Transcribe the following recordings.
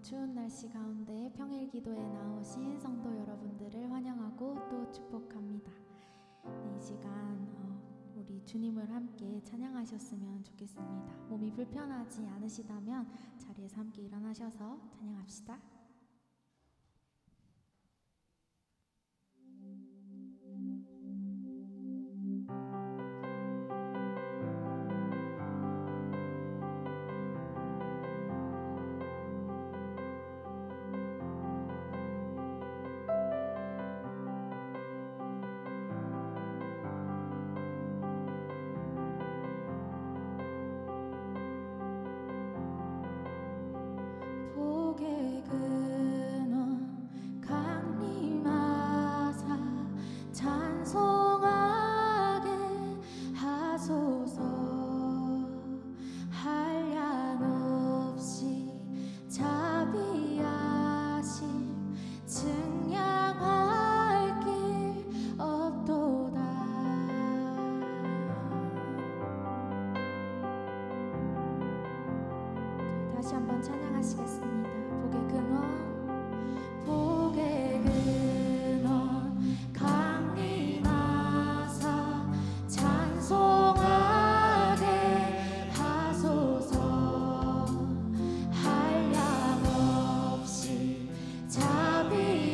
추운 날씨 가운데 평일 기도에 나오신 성도 여러분들을 환영하고 또 축복합니다. 이 시간 우리 주님을 함께 찬양하셨으면 좋겠습니다. 몸이 불편하지 않으시다면 자리에서 함께 일어나셔서 찬양합시다. 복의 근원 강림하사 찬송하게 하소서. 한량없이 자비하심 증량할 길 없도다. 다시 한번 찬양하시겠습니다. 복의 근원 복의 근원 강림하사 찬송하게 하소서. 한량없이 자비하심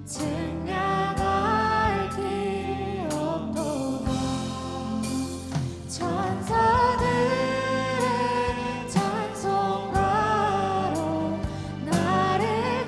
증량할 길 없도다. 천사들 찬송가로 나를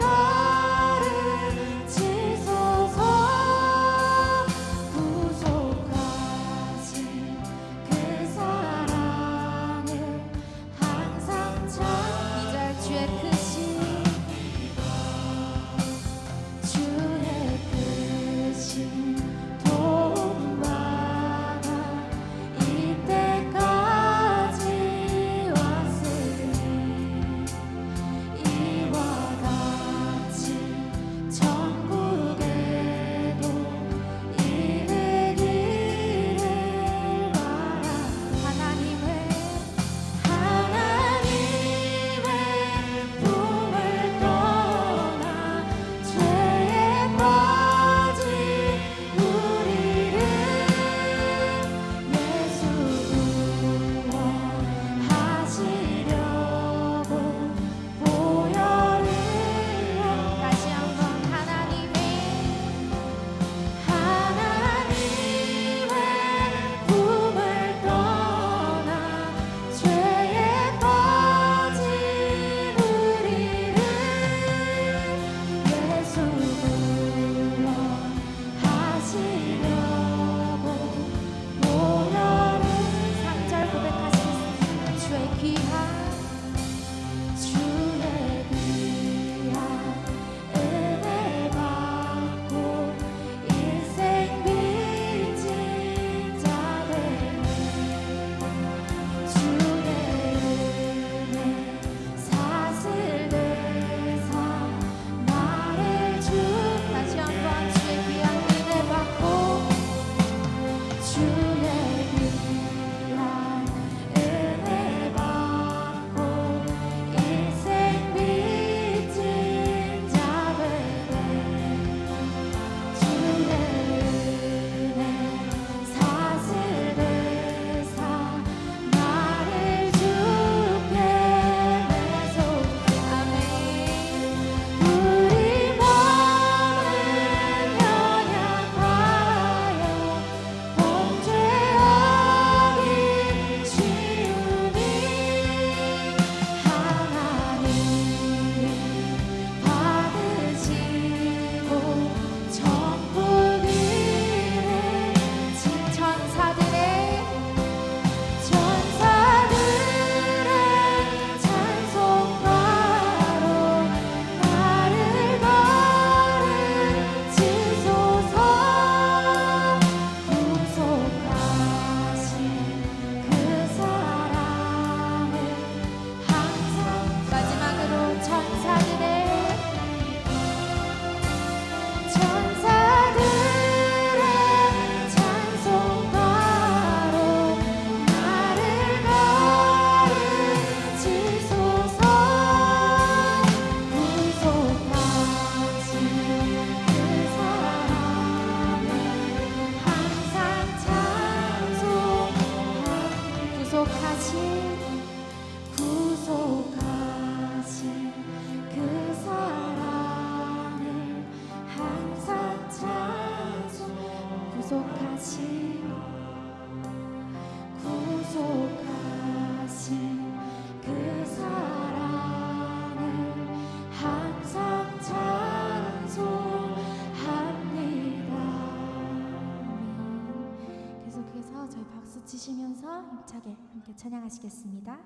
힘차게 함께 찬양하시겠습니다.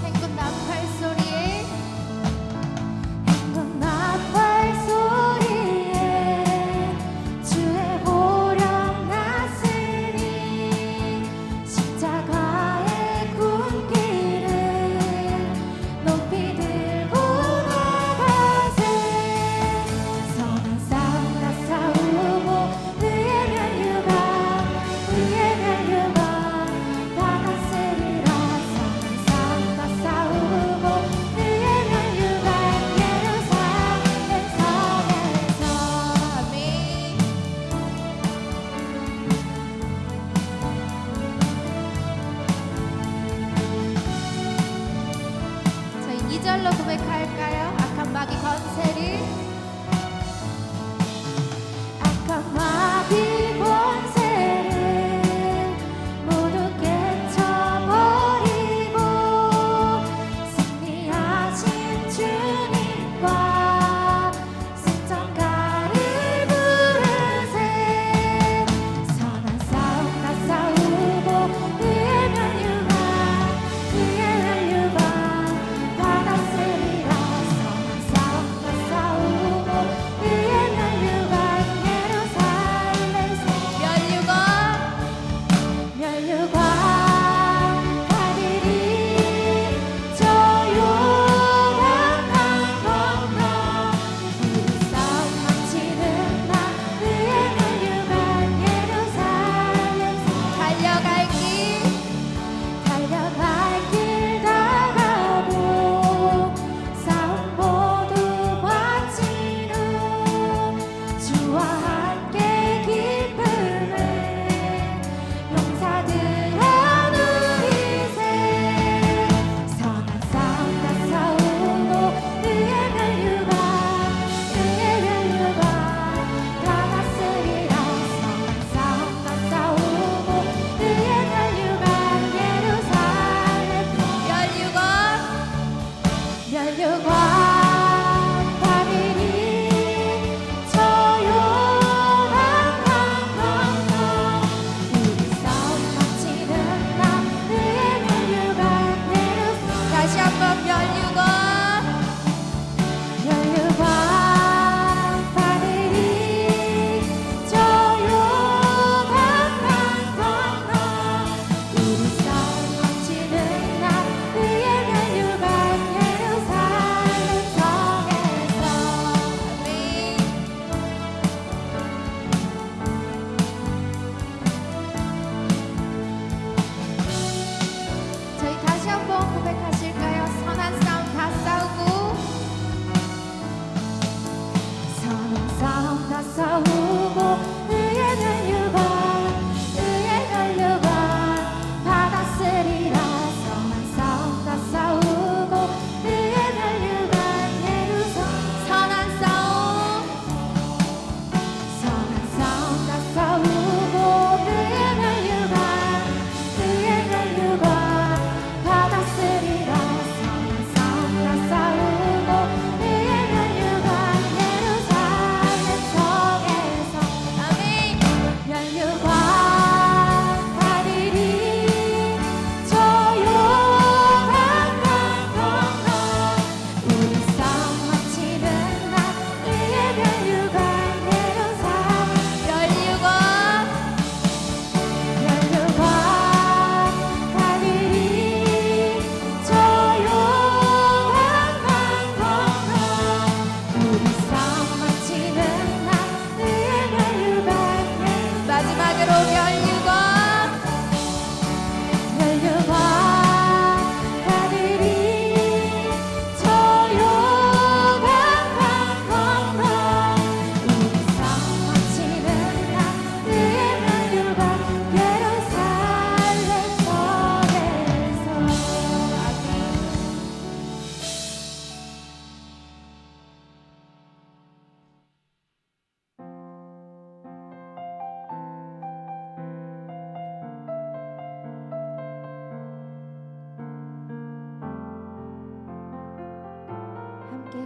행군 나팔 소리에 행군 나팔 소리에 주의 보령 났으니 십자가의 군기를 높이 들고 나가세 선한 싸움 다 싸우고 의의 멸류관 받았으리라 선한 싸움 다 싸우고 의의 멸류관 예루살렘 성에서 아멘. 저희 2절로 고백할까요? 악한 마귀 권세를 악한 마귀 권세를 모두 깨쳐버리고 승리하신 주님과 승전가를 부르세 선한 싸움 다 싸우고 의의 멸류관 받았으리라 선한 싸움 다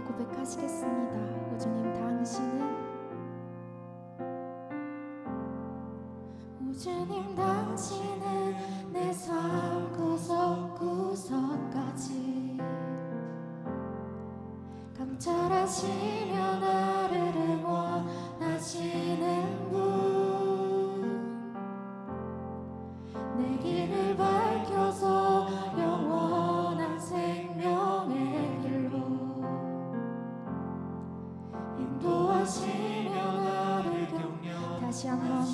고백하시겠습니다. 오 주님 당신은 내 삶 구석구석까지 감찰하시며 나를 응원하시는 분, 내 길을 밝혀서 영원한 생명의 길로 인도하시며 나를 격려. 다시 한번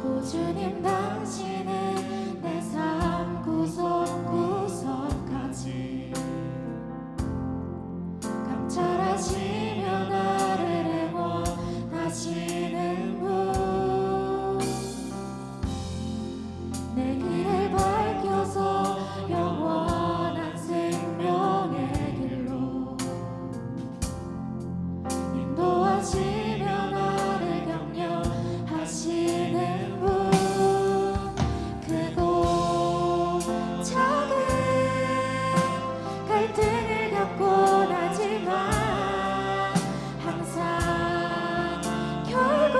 오 주님 당신은 내 삶 구석구석까지 감찰하시며 나를 응원하시는 분, 내 길을 밝혀서 영원한 생명의 길로 인도하시며 나를 격려하시는 분, 크고 작은 갈등을 겪곤 하지만 항상 결국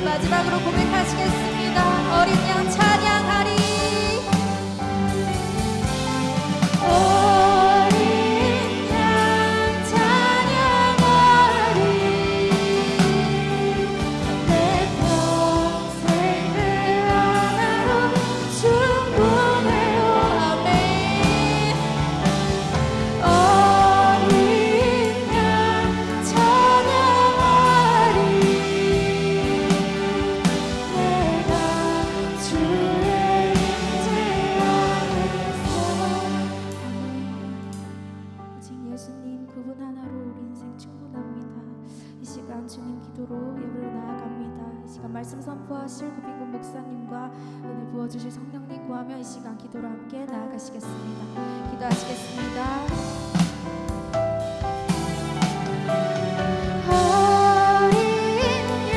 마지막으로 고백하시겠습니다. 어린 양 찬양하리. 어린 양 찬양하리. 내 평생 그 하나로 충분해요. 아멘. 어린 양 찬양하리. 내가 주의 임재 안에서. 오직 예수님 그분 하나로 우리 인생 충분합니다. 이 시간 주님 기도로 예배로 나아갑니다. 이 시간 말씀 선포하실 구빈군 목사님과 은혜 부어주실 성령님 구하며 이 시간 기도로 함께 나아가시겠습니다. 기도하시겠습니다. 어린 양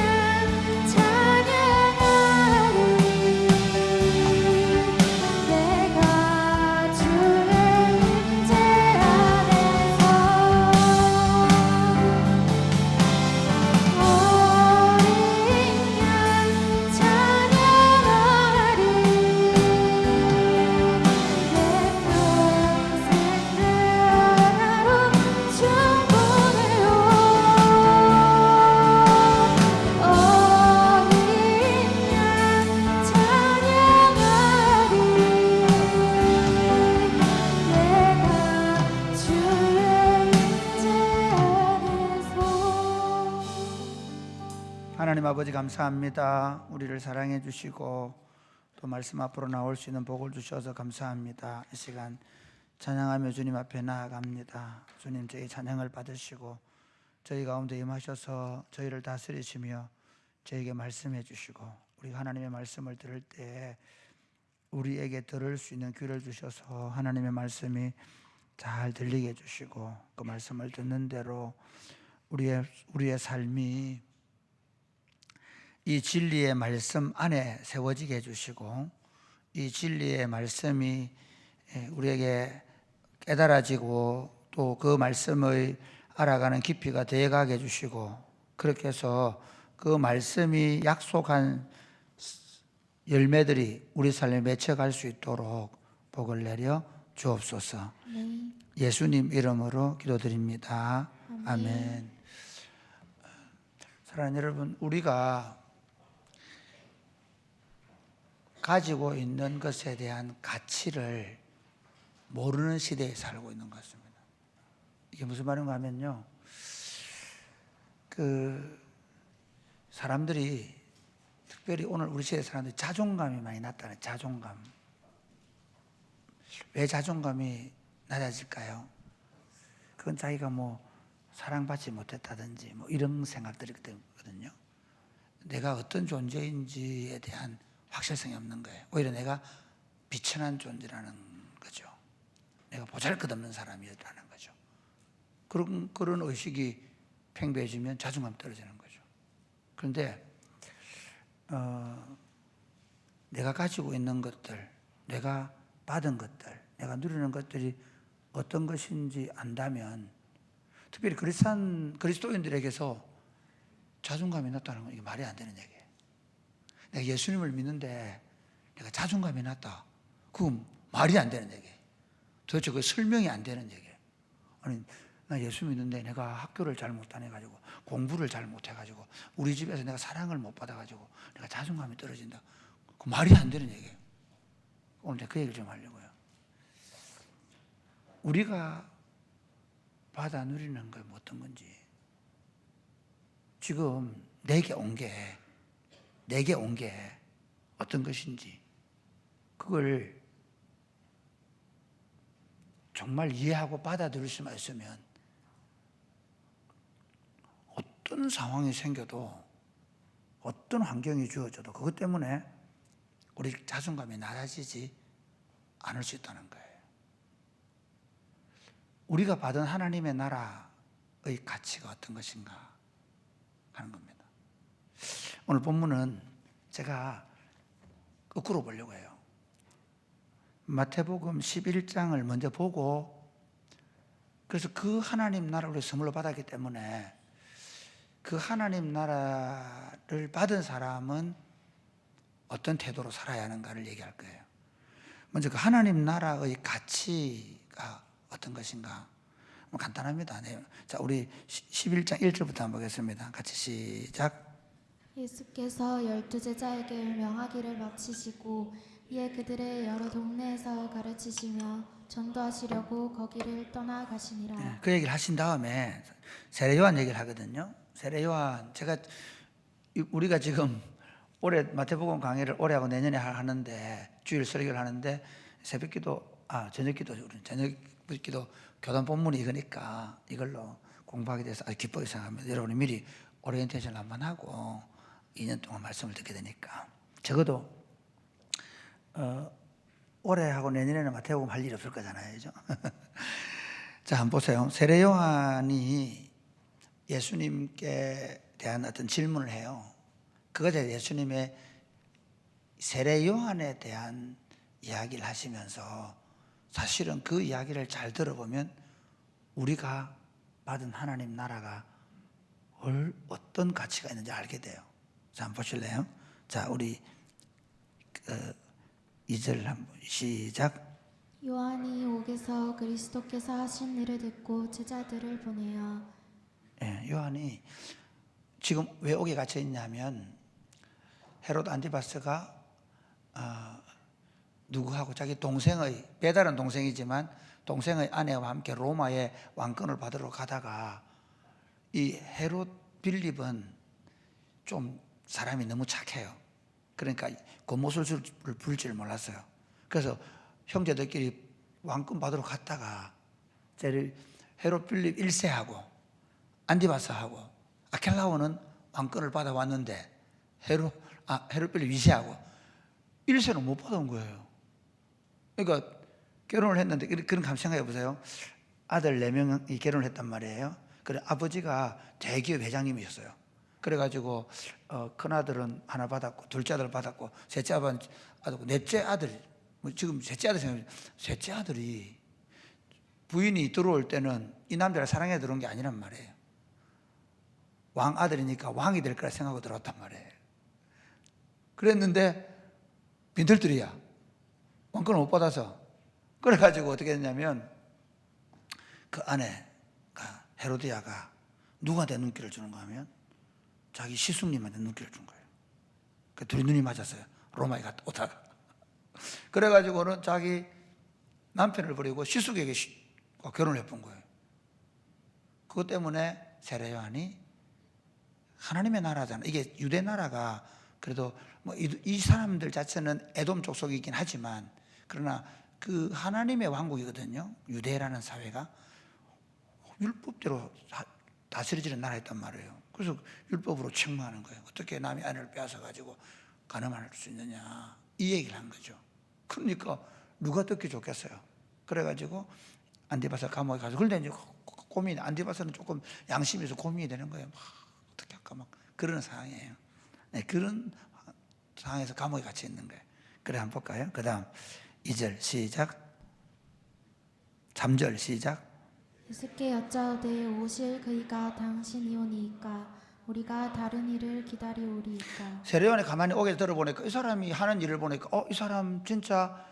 찬양하리. 내가 주의 임재 안에서. 어린 양 찬양하리. 내 평생 그 하나로 충분해요. 어린 양 찬양하리. 내가 주의 임재 안에서. 하나님 아버지 감사합니다. 우리를 사랑해 주시고 또 말씀 앞으로 나올 수 있는 복을 주셔서 감사합니다. 이 시간 찬양하며 주님 앞에 나아갑니다. 주님 저희 찬양을 받으시고 저희 가운데 임하셔서 저희를 다스리시며 저에게 말씀해 주시고 우리가 하나님의 말씀을 들을 때 우리에게 들을 수 있는 귀를 주셔서 하나님의 말씀이 잘 들리게 해주시고 그 말씀을 듣는 대로 우리의 삶이 이 진리의 말씀 안에 세워지게 해주시고 이 진리의 말씀이 우리에게 깨달아지고 또 그 말씀의 알아가는 깊이가 되어가게 해주시고 그렇게 해서 그 말씀이 약속한 열매들이 우리 삶에 맺혀갈 수 있도록 복을 내려 주옵소서. 네. 예수님 이름으로 기도드립니다. 아멘. 사랑하는 여러분, 우리가 가지고 있는 것에 대한 가치를 모르는 시대에 살고 있는 것 같습니다. 이게 무슨 말인가 하면요, 사람들이 특별히 오늘 우리 시대 사람들이 자존감이 많이 낮다는 자존감. 왜 자존감이 낮아질까요? 그건 자기가 뭐 사랑받지 못했다든지 뭐 이런 생각들이 있거든요. 내가 어떤 존재인지에 대한 확실성이 없는 거예요. 오히려 내가 비천한 존재라는 거죠. 내가 보잘것없는 사람이라는 거죠. 그런 의식이 팽배해지면 자존감이 떨어지는 거죠. 그런데 내가 가지고 있는 것들, 내가 받은 것들, 내가 누리는 것들이 어떤 것인지 안다면, 특별히 그리스도인들에게서 자존감이 낮다는 건 이게 말이 안 되는 얘기예요. 내가 예수님을 믿는데 내가 자존감이 낮다. 그건 말이 안 되는 얘기예요. 도대체 그 설명이 안 되는 얘기예요. 아니, 나 예수 믿는데 내가 학교를 잘 못 다녀가지고 공부를 잘 못해가지고 우리 집에서 내가 사랑을 못 받아가지고 내가 자존감이 떨어진다. 그 말이 안 되는 얘기예요. 오늘 제가 그 얘기를 좀 하려고요. 우리가 받아 누리는 게 어떤 건지, 지금 내게 온 게 어떤 것인지 그걸 정말 이해하고 받아들일 수만 있으면 어떤 상황이 생겨도 어떤 환경이 주어져도 그것 때문에 우리 자존감이 낮아지지 않을 수 있다는 거예요. 우리가 받은 하나님의 나라의 가치가 어떤 것인가 하는 겁니다. 오늘 본문은 제가 거꾸로 보려고 해요. 마태복음 11장을 먼저 보고, 그래서 그 하나님 나라를 우리 선물로 받았기 때문에 그 하나님 나라를 받은 사람은 어떤 태도로 살아야 하는가를 얘기할 거예요. 먼저 그 하나님 나라의 가치가 어떤 것인가? 간단합니다. 네. 자, 우리 11장 1절부터 한번 보겠습니다. 같이 시작. 예수께서 12제자에게 명하기를 마치시고 이에 그들의 여러 동네에서 가르치시며 전도하시려고 거기를 떠나가시니라. 네, 그 얘기를 하신 다음에 세례 요한 얘기를 하거든요. 세례 요한, 제가 우리가 지금 올해 마태복음 강의를 올해하고 내년에 하는데 주일 설교를 하는데 새벽기도 저녁기도 저녁기도 교단 본문이 이거니까 이걸로 공부하게 돼서 아주 기쁘게 생각합니다. 여러분이 미리 오리엔테이션 한번 하고 2년 동안 말씀을 듣게 되니까 적어도 올해하고 내년에는 마태복음 할 일이 없을 거잖아요, 그죠? 자, 한번 보세요. 세례 요한이 예수님께 대한 어떤 질문을 해요. 그것에 예수님의 세례 요한에 대한 이야기를 하시면서 사실은 그 이야기를 잘 들어보면 우리가 받은 하나님 나라가 어떤 가치가 있는지 알게 돼요. 자, 한번 보실래요? 자, 우리 2절 한번 시작. 요한이 옥에서 그리스도께서 하신 일을 듣고 제자들을 보내어. 예, 요한이 지금 왜 옥에 갇혀 있냐면 헤롯 안티바스가 누구하고 자기 동생의 배다른 동생이지만 동생의 아내와 함께 로마의 왕권을 받으러 가다가 이 헤롯 빌립은 좀 사람이 너무 착해요. 그러니까 겉모술을 부를 줄 몰랐어요. 그래서 형제들끼리 왕권 받으러 갔다가 헤롯 빌립 1세하고 안티바스하고 아켈라오는 왕권을 받아왔는데 헤롯 빌립 2세하고 1세는 못 받아온 거예요. 그러니까 결혼을 했는데 그런 감 생각해 보세요. 아들 4명이 결혼을 했단 말이에요. 그래 아버지가 대기업 회장님이셨어요. 그래가지고 큰아들은 하나 받았고 둘째 아들 받았고 셋째 아들 받았고 넷째 아들 지금 셋째 아들 생각해 셋째 아들이 부인이 들어올 때는 이 남자를 사랑해 들어온 게 아니란 말이에요. 왕 아들이니까 왕이 될 거라 생각하고 들어왔단 말이에요. 그랬는데 빈털들이야. 왕권을 못 받아서. 그래가지고 어떻게 했냐면 그 아내가 헤로디아가 누구한테 눈길을 주는가 하면 자기 시숙님한테 눈길을 준 거예요. 그 둘이 눈이 맞았어요. 로마에 갔다 오다가. 그래가지고는 자기 남편을 버리고 시숙에게 결혼을 해본 거예요. 그것 때문에 세례 요한이 하나님의 나라잖아. 이게 유대 나라가 그래도 뭐 이 사람들 자체는 에돔 족속이긴 하지만 그러나 그 하나님의 왕국이거든요. 유대라는 사회가 율법대로 다스려지는 나라였단 말이에요. 그래서 율법으로 책망하는 거예요. 어떻게 남의 아내를 빼앗아 가지고 가늠할 수 있느냐 이 얘기를 한 거죠. 그러니까 누가 듣기 좋겠어요. 그래가지고 안디바스 감옥에 가서 그런데 이제 고민 안디바스는 조금 양심이 있어 고민이 되는 거예요. 막 어떻게 할까 막 그런 상황이에요. 네, 그런 상황에서 감옥에 갇혀 있는 거예요. 그래 한번 볼까요? 그 다음 2절 시작 3절 시작 예수께 여짜오되 오실 그이가 당신이오니이까 우리가 다른 일을 기다리오리이까. 세례 요한이 가만히 오게 들어보니까 이 사람이 하는 일을 보니까 이 사람 진짜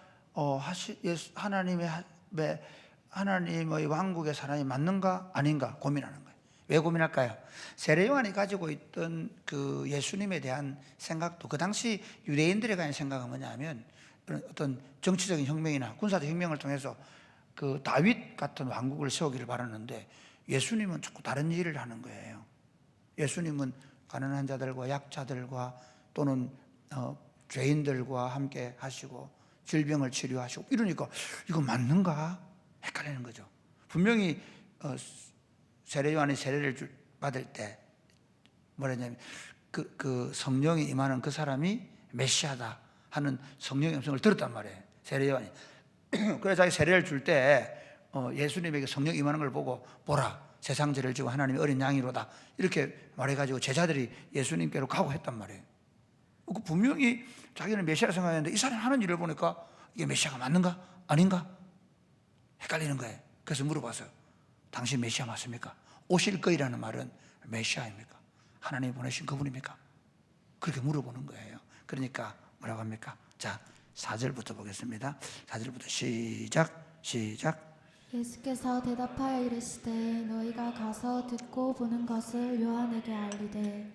하나님의 왕국의 사람이 맞는가 아닌가 고민하는 거예요. 왜 고민할까요? 세례 요한이 가지고 있던 그 예수님에 대한 생각도 그 당시 유대인들에 관한 생각은 뭐냐면 어떤 정치적인 혁명이나 군사적 혁명을 통해서 그 다윗 같은 왕국을 세우기를 바랐는데 예수님은 자꾸 다른 일을 하는 거예요. 예수님은 가난한 자들과 약자들과 또는 죄인들과 함께 하시고 질병을 치료하시고 이러니까 이거 맞는가 헷갈리는 거죠. 분명히 세례 요한이 세례를 받을 때 뭐랬냐면 그 성령이 임하는 그 사람이 메시아다 하는 성령의 음성을 들었단 말이에요. 세례 요한이. 그래서 자기 세례를 줄 때 예수님에게 성령 임하는 걸 보고 보라 세상 죄를 지고 하나님의 어린 양이로다 이렇게 말해가지고 제자들이 예수님께로 가고 했단 말이에요. 분명히 자기는 메시아라 생각했는데 이 사람이 하는 일을 보니까 이게 메시아가 맞는가 아닌가 헷갈리는 거예요. 그래서 물어봤어요. 당신 메시아 맞습니까? 오실 거이라는 말은 메시아입니까? 하나님이 보내신 그분입니까? 그렇게 물어보는 거예요. 그러니까 뭐라고 합니까? 자, 4절부터 보겠습니다. 4절부터 시작. 예수께서 대답하여 이르시되 너희가 가서 듣고 보는 것을 요한에게 알리되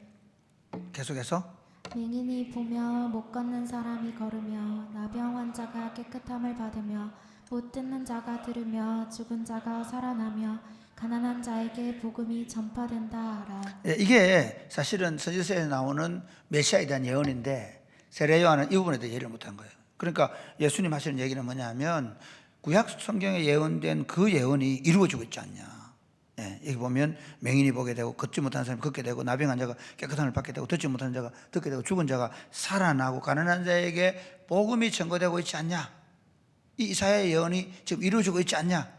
계속해서 맹인이 보며 못 걷는 사람이 걸으며 나병 환자가 깨끗함을 받으며 못 듣는 자가 들으며 죽은 자가 살아나며 가난한 자에게 복음이 전파된다 하라. 예, 이게 사실은 선지서에 나오는 메시아에 대한 예언인데 세례 요한은 이 부분에 대해 예를 못한 거예요. 그러니까 예수님 하시는 얘기는 뭐냐면 구약 성경에 예언된 그 예언이 이루어지고 있지 않냐. 예, 여기 보면 맹인이 보게 되고 걷지 못하는 사람이 걷게 되고 나병 환자가 깨끗함을 받게 되고 듣지 못하는 자가 듣게 되고 죽은 자가 살아나고 가난한 자에게 복음이 전거되고 있지 않냐. 이 이사야의 예언이 지금 이루어지고 있지 않냐.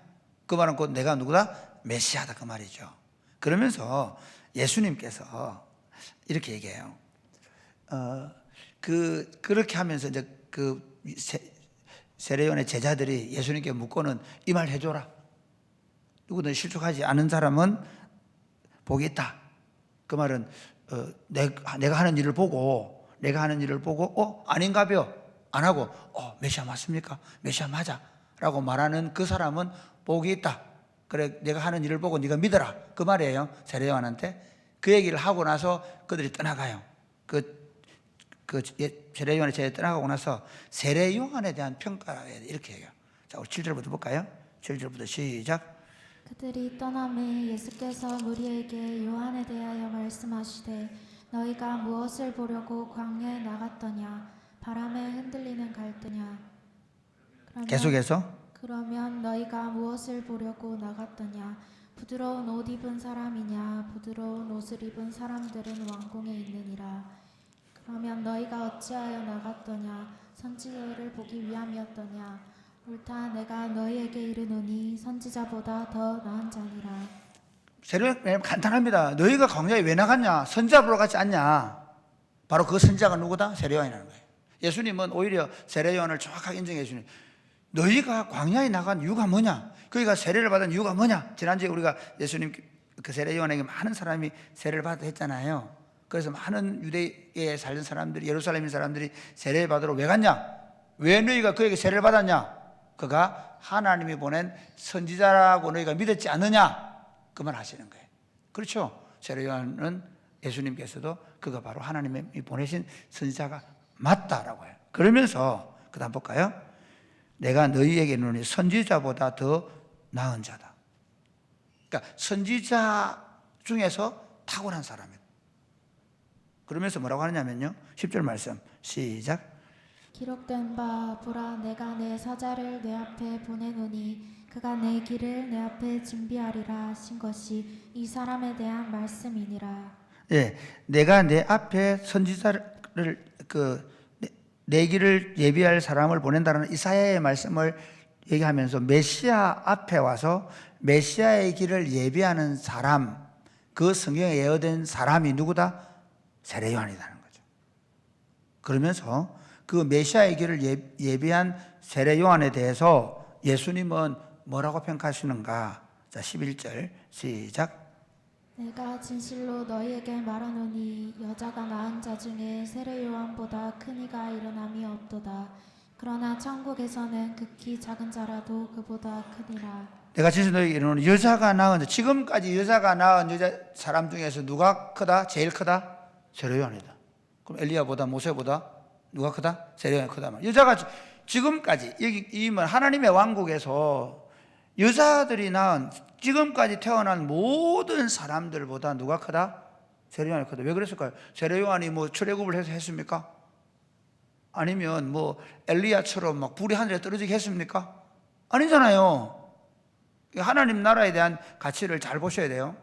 그 말은 곧 내가 누구다? 메시아다 그 말이죠. 그러면서 예수님께서 이렇게 얘기해요. 그렇게 하면서 이제 그 세례요한의 제자들이 예수님께 묻고는 이 말 해줘라. 누구든 실족하지 않은 사람은 복이 있다. 그 말은 내가 하는 일을 보고 아닌가벼 안 하고 메시아 맞습니까? 메시아 맞아 라고 말하는 그 사람은 복이 있다. 그래 내가 하는 일을 보고 네가 믿어라 그 말이에요. 세례요한한테 그 얘기를 하고 나서 그들이 떠나가요. 세례요한의 제자 떠나가고 나서 세례요한에 대한 평가에 이렇게 해요. 자 우리 7절부터 볼까요? 7절부터 시작. 그들이 떠남에 예수께서 무리에게 요한에 대하여 말씀하시되 너희가 무엇을 보려고 광야에 나갔더냐 바람에 흔들리는 갈대냐 계속해서 그러면 너희가 무엇을 보려고 나갔더냐 부드러운 옷 입은 사람이냐 부드러운 옷을 입은 사람들은 왕궁에 있느니라. 그러면 너희가 어찌하여 나갔더냐 선지자를 보기 위함이었더냐 옳다 내가 너희에게 이르노니 선지자보다 더 나은 자니라. 세례요한 간단합니다. 너희가 광야에 왜 나갔냐? 선지자 보러 가지 않냐? 바로 그 선지자가 누구다? 세례요한이라는 거예요. 예수님은 오히려 세례요한을 정확하게 인정해 주시는 너희가 광야에 나간 이유가 뭐냐? 그러니까 세례를 받은 이유가 뭐냐? 지난주에 우리가 예수님 그 세례요한에게 많은 사람이 세례를 받아 했잖아요. 그래서 많은 유대에 살던 사람들이 예루살렘 사람들이 세례를 받으러 왜 갔냐? 왜 너희가 그에게 세례를 받았냐? 그가 하나님이 보낸 선지자라고 너희가 믿었지 않느냐? 그 말 하시는 거예요. 그렇죠? 세례요한은 예수님께서도 그가 바로 하나님이 보내신 선지자가 맞다라고 해요. 그러면서 그 다음 볼까요? 내가 너희에게 이르노니 선지자보다 더 나은 자다. 그러니까 선지자 중에서 탁월한 사람이다. 그러면서 뭐라고 하느냐면요 10절 말씀 시작. 기록된 바 보라 내가 내 사자를 내 앞에 보내노니 그가 내 길을 내 앞에 준비하리라 하신 것이 이 사람에 대한 말씀이니라. 예, 내가 내 앞에 선지자를 내 길을 예비할 사람을 보낸다는 이사야의 말씀을 얘기하면서 메시아 앞에 와서 메시아의 길을 예비하는 사람, 그 성경에 예언된 사람이 누구다? 세례요한이라는 거죠. 그러면서 그 메시아의 길을 예비한 세례요한에 대해서 예수님은 뭐라고 평가하시는가? 자, 11절 시작. 내가 진실로 너희에게 말하노니 여자가 낳은 자 중에 세례 요한보다 큰 이가 일어남이 없도다. 그러나 천국에서는 극히 작은 자라도 그보다 크니라. 내가 진실로 너희에게 이르노니 여자가 낳은 자, 지금까지 여자가 낳은 사람 중에서 누가 크다? 제일 크다? 세례요한이다. 그럼 엘리야보다 모세보다 누가 크다? 세례요한이 크다. 여자가 지금까지 이 하나님의 왕국에서 여자들이 낳은 지금까지 태어난 모든 사람들보다 누가 크다? 세례요한이 크다. 왜 그랬을까요? 세례요한이 뭐 출애굽을 해서 했습니까? 아니면 뭐 엘리야처럼 막 불이 하늘에 떨어지게 했습니까? 아니잖아요. 하나님 나라에 대한 가치를 잘 보셔야 돼요.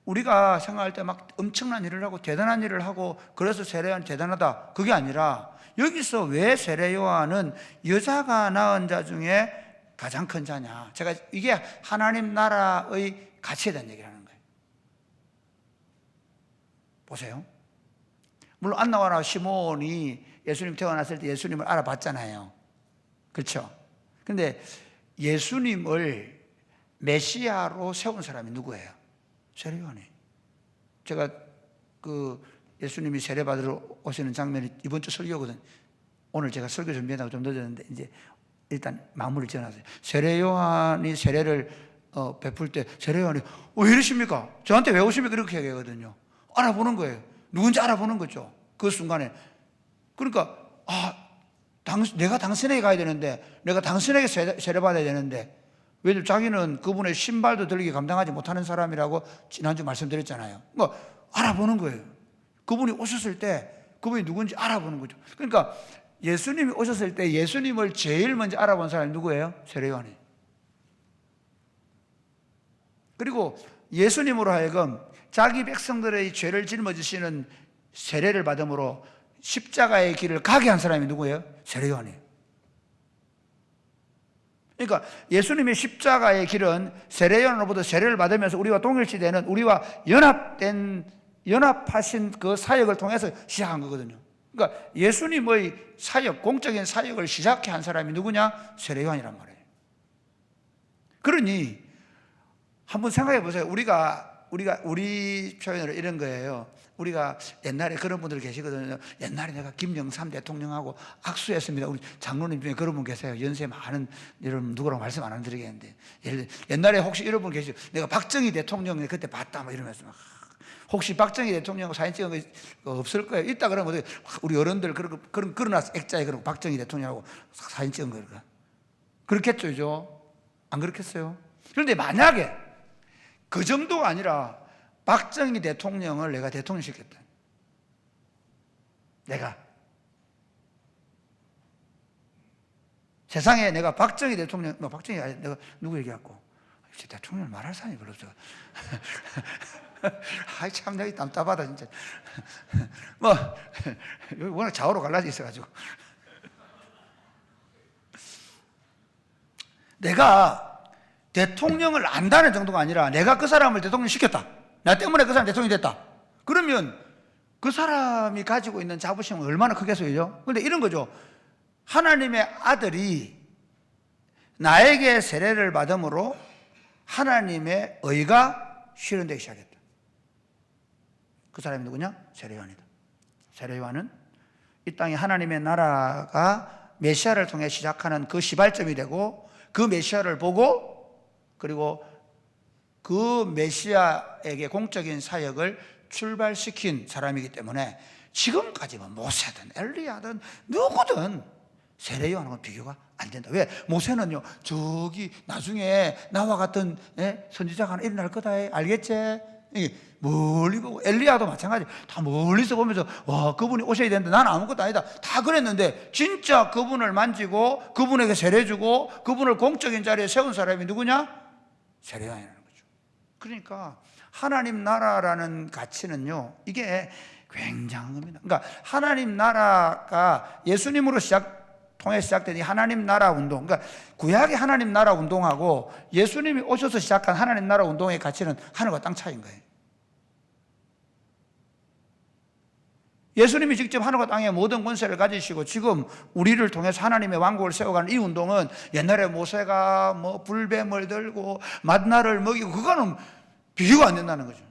우리가 생각할 때 막 엄청난 일을 하고 대단한 일을 하고 그래서 세례요한 대단하다 그게 아니라 여기서 왜 세례요한은 여자가 낳은 자 중에 가장 큰 자냐? 제가 이게 하나님 나라의 가치에 대한 얘기를 하는 거예요. 보세요. 물론 안나와나 시몬이 예수님 태어났을 때 예수님을 알아봤잖아요. 그렇죠? 근데 예수님을 메시아로 세운 사람이 누구예요? 세례요한이. 제가 그 예수님이 세례받으러 오시는 장면이 이번 주 설교거든. 오늘 제가 설교 준비하다가 좀 늦었는데 이제 일단 마무리를 지어놨어요. 세례 요한이 세례를 베풀 때 세례 요한이 왜 이러십니까? 저한테 왜 오십니까? 이렇게 얘기하거든요. 알아보는 거예요. 누군지 알아보는 거죠. 그 순간에. 그러니까 내가 당신에게 가야 되는데, 내가 당신에게 세례받아야 되는데, 왜냐면 자기는 그분의 신발도 들리게 감당하지 못하는 사람이라고 지난주 말씀드렸잖아요. 뭐 알아보는 거예요. 그분이 오셨을 때 그분이 누군지 알아보는 거죠. 그러니까 예수님이 오셨을 때 예수님을 제일 먼저 알아본 사람이 누구예요? 세례 요한이에요. 그리고 예수님으로 하여금 자기 백성들의 죄를 짊어지시는 세례를 받음으로 십자가의 길을 가게 한 사람이 누구예요? 세례 요한이에요. 그러니까 예수님의 십자가의 길은 세례 요한으로부터 세례를 받으면서 우리와 동일시되는, 우리와 연합하신 그 사역을 통해서 시작한 거거든요. 그러니까 예수님의 사역, 공적인 사역을 시작해 한 사람이 누구냐? 세례 요한이란 말이에요. 그러니 한번 생각해 보세요. 우리 표현으로 이런 거예요. 우리가 옛날에 그런 분들 계시거든요. 옛날에 내가 김영삼 대통령하고 악수했습니다. 우리 장로님 중에 그런 분 계세요. 연세 많은, 여러분 누구라고 말씀 안 드리겠는데, 옛날에 혹시 이런 분 계시죠? 내가 박정희 대통령 그때 봤다 뭐 이러면서 막, 혹시 박정희 대통령 사진 찍은 거 없을 거예요. 있다 그러면 우리 어른들 그런 그러나서 액자에 그러고 박정희 대통령하고 사진 찍은 거예요. 그렇겠죠, 그죠? 안 그렇겠어요? 그런데 만약에 그 정도가 아니라 박정희 대통령을 내가 대통령 시켰다. 내가 세상에 내가 박정희 대통령, 박정희 아니, 내가 누구 얘기했고, 대통령을 말할 사람이 별로 없어. 아이 참 내가 답답하다 진짜. 여기 워낙 좌우로 갈라져 있어가지고. 내가 대통령을 안다는 정도가 아니라 내가 그 사람을 대통령 시켰다. 나 때문에 그 사람 대통령이 됐다. 그러면 그 사람이 가지고 있는 자부심은 얼마나 크겠어요? 그런데 이런 거죠. 하나님의 아들이 나에게 세례를 받음으로 하나님의 의가 실현되기 시작했다. 그 사람이 누구냐? 세례 요한이다. 세례 요한은 이 땅에 하나님의 나라가 메시아를 통해 시작하는 그 시발점이 되고, 그 메시아를 보고, 그리고 그 메시아에게 공적인 사역을 출발시킨 사람이기 때문에 지금까지 뭐 모세든 엘리야든 누구든 세례 요한하고는 비교가 안 된다. 왜? 모세는요, 저기 나중에 나와 같은 선지자가 하나 일어날 거다. 알겠지? 멀리 보고, 엘리야도 마찬가지. 다 멀리서 보면서 와, 그분이 오셔야 되는데 나는 아무것도 아니다. 다 그랬는데 진짜 그분을 만지고 그분에게 세례 주고 그분을 공적인 자리에 세운 사람이 누구냐? 세례 요한이라는 거죠. 그러니까 하나님 나라라는 가치는요, 이게 굉장한 겁니다. 그러니까 하나님 나라가 예수님으로 통해 시작된 이 하나님 나라 운동, 그러니까 구약의 하나님 나라 운동하고 예수님이 오셔서 시작한 하나님 나라 운동의 가치는 하늘과 땅 차이인 거예요. 예수님이 직접 하늘과 땅의 모든 권세를 가지시고 지금 우리를 통해서 하나님의 왕국을 세워가는 이 운동은 옛날에 모세가 뭐 불뱀을 들고 만나를 먹이고 그거는 비교가 안 된다는 거죠.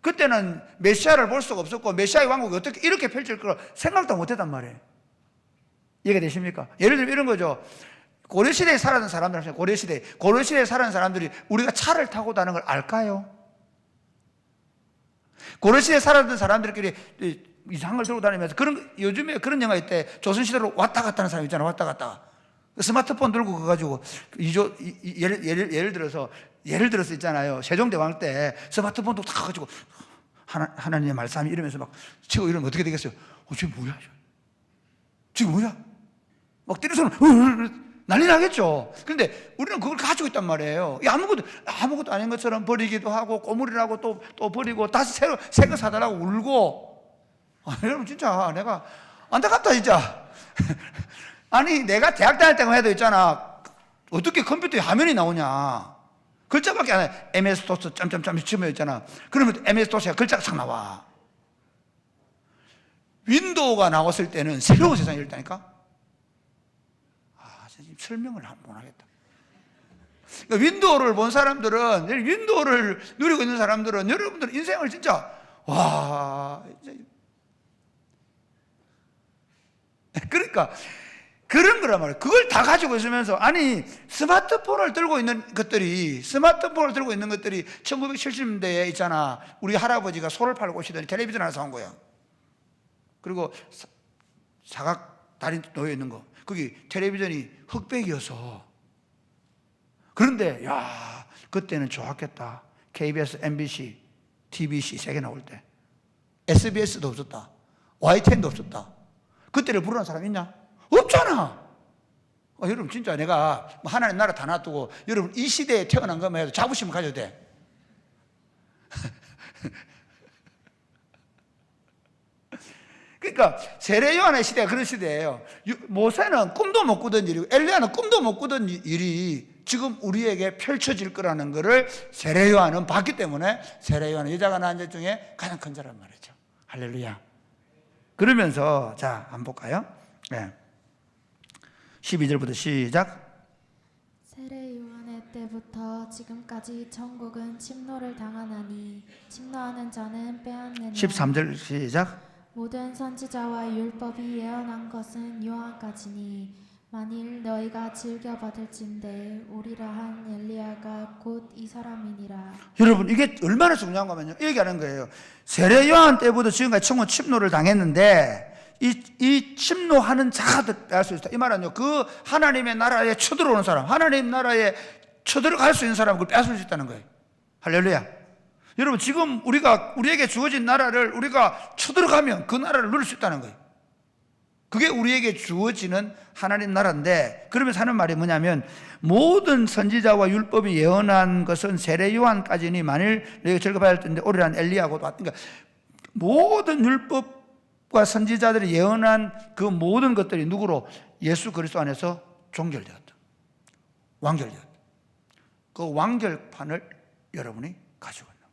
그때는 메시아를 볼 수가 없었고 메시아의 왕국이 어떻게 이렇게 펼칠 걸 생각도 못 했단 말이에요. 이해가 되십니까? 예를 들면 이런 거죠. 고려시대에 살았던 사람들, 고려시대에 살았던 사람들이 우리가 차를 타고 다니는 걸 알까요? 고려시대에 살았던 사람들끼리 이상한 걸 들고 다니면서 요즘에 그런 영화 있대. 조선시대로 왔다 갔다 하는 사람 있잖아. 왔다 갔다. 스마트폰 들고 가가지고 예를 들어서 있잖아요. 세종대왕 때 스마트폰도 다 가지고 하나님의 말씀이 이러면서 막 치고 이러면 어떻게 되겠어요? 지금 뭐야? 지금 뭐야? 막 때려서는 난리 나겠죠. 그런데 우리는 그걸 가지고 있단 말이에요. 아무것도 아닌 것처럼 버리기도 하고 꼬물이라고 또 버리고 다시 새 거 사달라고 울고. 여러분 진짜 내가 안타깝다 진짜. 아니 내가 대학 다닐 때만 해도 있잖아. 어떻게 컴퓨터에 화면이 나오냐. 글자밖에 안 해. MS-DOS 점점점 치면 있잖아. 그러면 MS-DOS가 글자가 싹 나와. 윈도우가 나왔을 때는 새로운 세상이 열다니까. 지금 설명을 못 하겠다. 그러니까 윈도우를 본 사람들은, 윈도우를 누리고 있는 사람들은 여러분들 인생을 진짜 와, 이제 그러니까 그런 거란 말이에요. 그걸 다 가지고 있으면서, 아니 스마트폰을 들고 있는 것들이 1970년대에 있잖아. 우리 할아버지가 소를 팔고 오시더니 텔레비전 하나 사온 거야. 그리고 사각 다리 놓여 있는 거, 거기 텔레비전이 흑백이어서. 그런데 야, 그때는 좋았겠다. KBS, MBC, TBC 세 개 나올 때 SBS도 없었다. YTN도 없었다. 그때를 부르는 사람 있냐? 없잖아. 여러분 진짜 내가 하나님 나라 다 놔두고 여러분 이 시대에 태어난 것만 해도 자부심을 가져도 돼. 그러니까 세례 요한의 시대가 그런 시대예요. 모세는 꿈도 못 꾸던 일이고 엘리야는 꿈도 못 꾸던 일이 지금 우리에게 펼쳐질 거라는 것을 세례 요한은 봤기 때문에 세례 요한은 여자가 낳은 자 중에 가장 큰 자란 말이죠. 할렐루야. 그러면서 자 한번 볼까요? 네. 12절부터 시작. 세례 요한의 때부터 지금까지 천국은 침노를 당하나니 침노하는 자는 빼앗느냐. 13절 시작. 모든 선지자와 율법이 예언한 것은 요한까지니 만일 너희가 즐겨 받을진대 오리라 한 엘리야가 곧 이 사람이니라. 여러분 이게 얼마나 중요한 거면요, 얘기하는 거예요. 세례 요한 때부터 지금까지 천국 침노를 당했는데 이 침노하는 자가 빼앗을 수 있다. 이 말은요, 그 하나님의 나라에 쳐들어오는 사람, 하나님 나라에 쳐들어갈 수 있는 사람을 그걸 빼앗을 수 있다는 거예요. 할렐루야. 여러분 지금 우리에게 주어진 나라를 우리가 쳐들어가면 그 나라를 누릴 수 있다는 거예요. 그게 우리에게 주어지는 하나님 나라인데, 그러면서 하는 말이 뭐냐면 모든 선지자와 율법이 예언한 것은 세례 요한까지니 만일 너희가 즐거워할 텐데 오리란 엘리야고. 그러니까 모든 율법과 선지자들이 예언한 그 모든 것들이 누구로? 예수 그리스도 안에서 종결되었다. 완결되었다. 그 완결판을 여러분이 가지고 있는